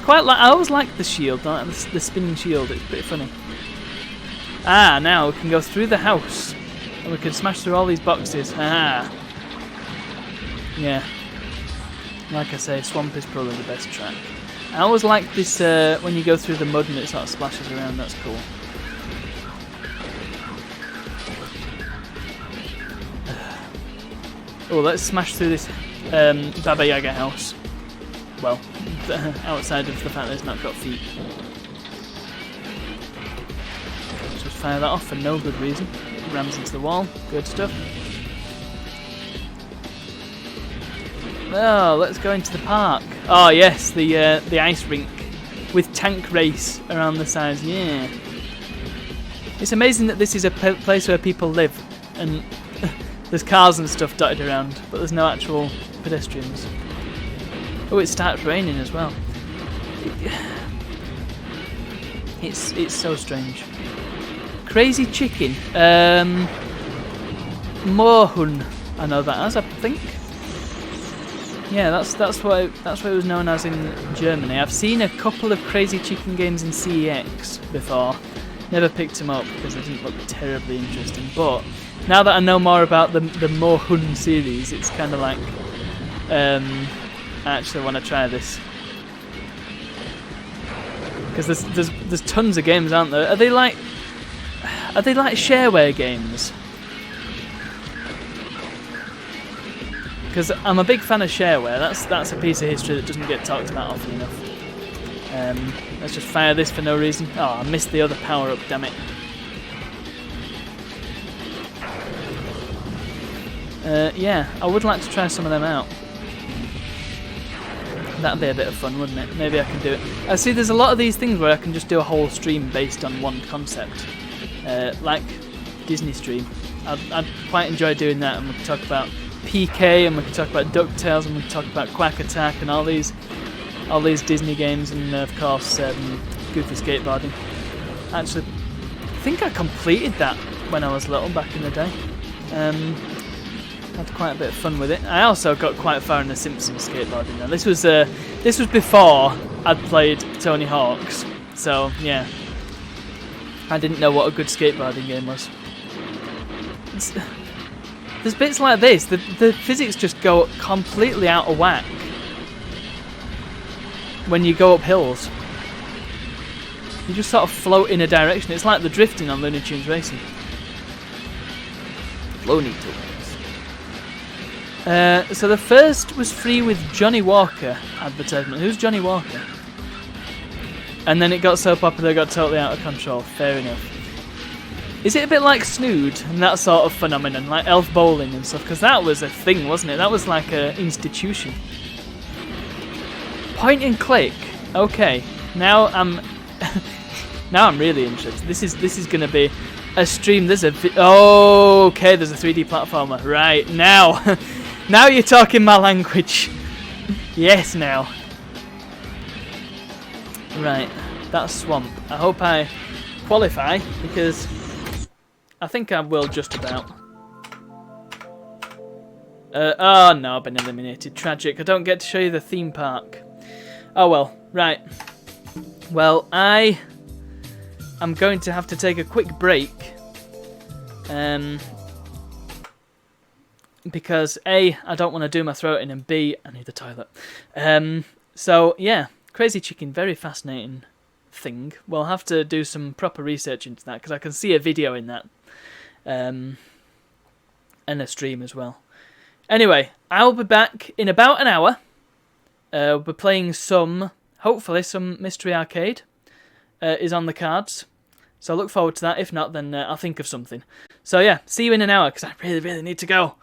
always like the shield, the spinning shield, it's pretty funny. Ah, now we can go through the house. And we can smash through all these boxes. Ah. Yeah. Like I say, swamp is probably the best track. I always like this when you go through the mud and it sort of splashes around, that's cool. Oh, let's smash through this Baba Yaga house. Well, outside of the fact that it's not got feet. Let's just fire that off for no good reason. Rams into the wall, good stuff. Oh, let's go into the park. Oh yes, the ice rink with tank race around the sides. Yeah, it's amazing that this is a place where people live, and there's cars and stuff dotted around, but there's no actual pedestrians. Oh, it starts raining as well. It's so strange. Crazy chicken. Mohun. I know that as, I think. Yeah, that's what it was known as in Germany. I've seen a couple of Crazy Chicken games in CEX before. Never picked them up because they didn't look terribly interesting. But now that I know more about the Mohun series, it's kind of like I actually want to try this because there's tons of games, aren't there? Are they like shareware games? Because I'm a big fan of shareware. That's a piece of history that doesn't get talked about often enough. Let's just fire this for no reason. Oh, I missed the other power up, damn it. Yeah, I would like to try some of them out. That'd be a bit of fun, wouldn't it? Maybe I can do it. I see there's a lot of these things where I can just do a whole stream based on one concept. Like Disney Stream. I'd quite enjoy doing that, and we can talk about PK, and we can talk about DuckTales, and we can talk about Quack Attack, and all these Disney games, and of course Goofy Skateboarding. Actually, I think I completed that when I was little back in the day. Had quite a bit of fun with it. I also got quite far in the Simpsons skateboarding. Now this was before I'd played Tony Hawk's, so yeah, I didn't know what a good skateboarding game was. There's bits like this. The physics just go completely out of whack. when you go up hills. You just sort of float in a direction. It's like the drifting on Looney Tunes Racing. Looney Tunes. So the first was free with Johnny Walker advertisement. Who's Johnny Walker? And then it got so popular it got totally out of control. Fair enough. Is it a bit like Snood and that sort of phenomenon, like Elf Bowling and stuff? Because that was a thing, wasn't it? That was like an institution. Point and click. Okay, now I'm now I'm really interested. This is going to be a stream. There's a okay. There's a 3D platformer. Right now, now you're talking my language. Yes, now. Right, that's Swamp. I hope I qualify because I think I will just about. Oh no, I've been eliminated. Tragic. I don't get to show you the theme park. Oh well, right. Well, I'm going to have to take a quick break. Because A, I don't want to do my throat in, and B, I need the toilet. So yeah, Crazy Chicken, very fascinating thing. We'll have to do some proper research into that because I can see a video in that. And a stream as well. Anyway, I'll be back in about an hour. We'll be playing hopefully some Mystery Arcade is on the cards. So I look forward to that. If not, then I'll think of something. So yeah, see you in an hour because I really, really need to go.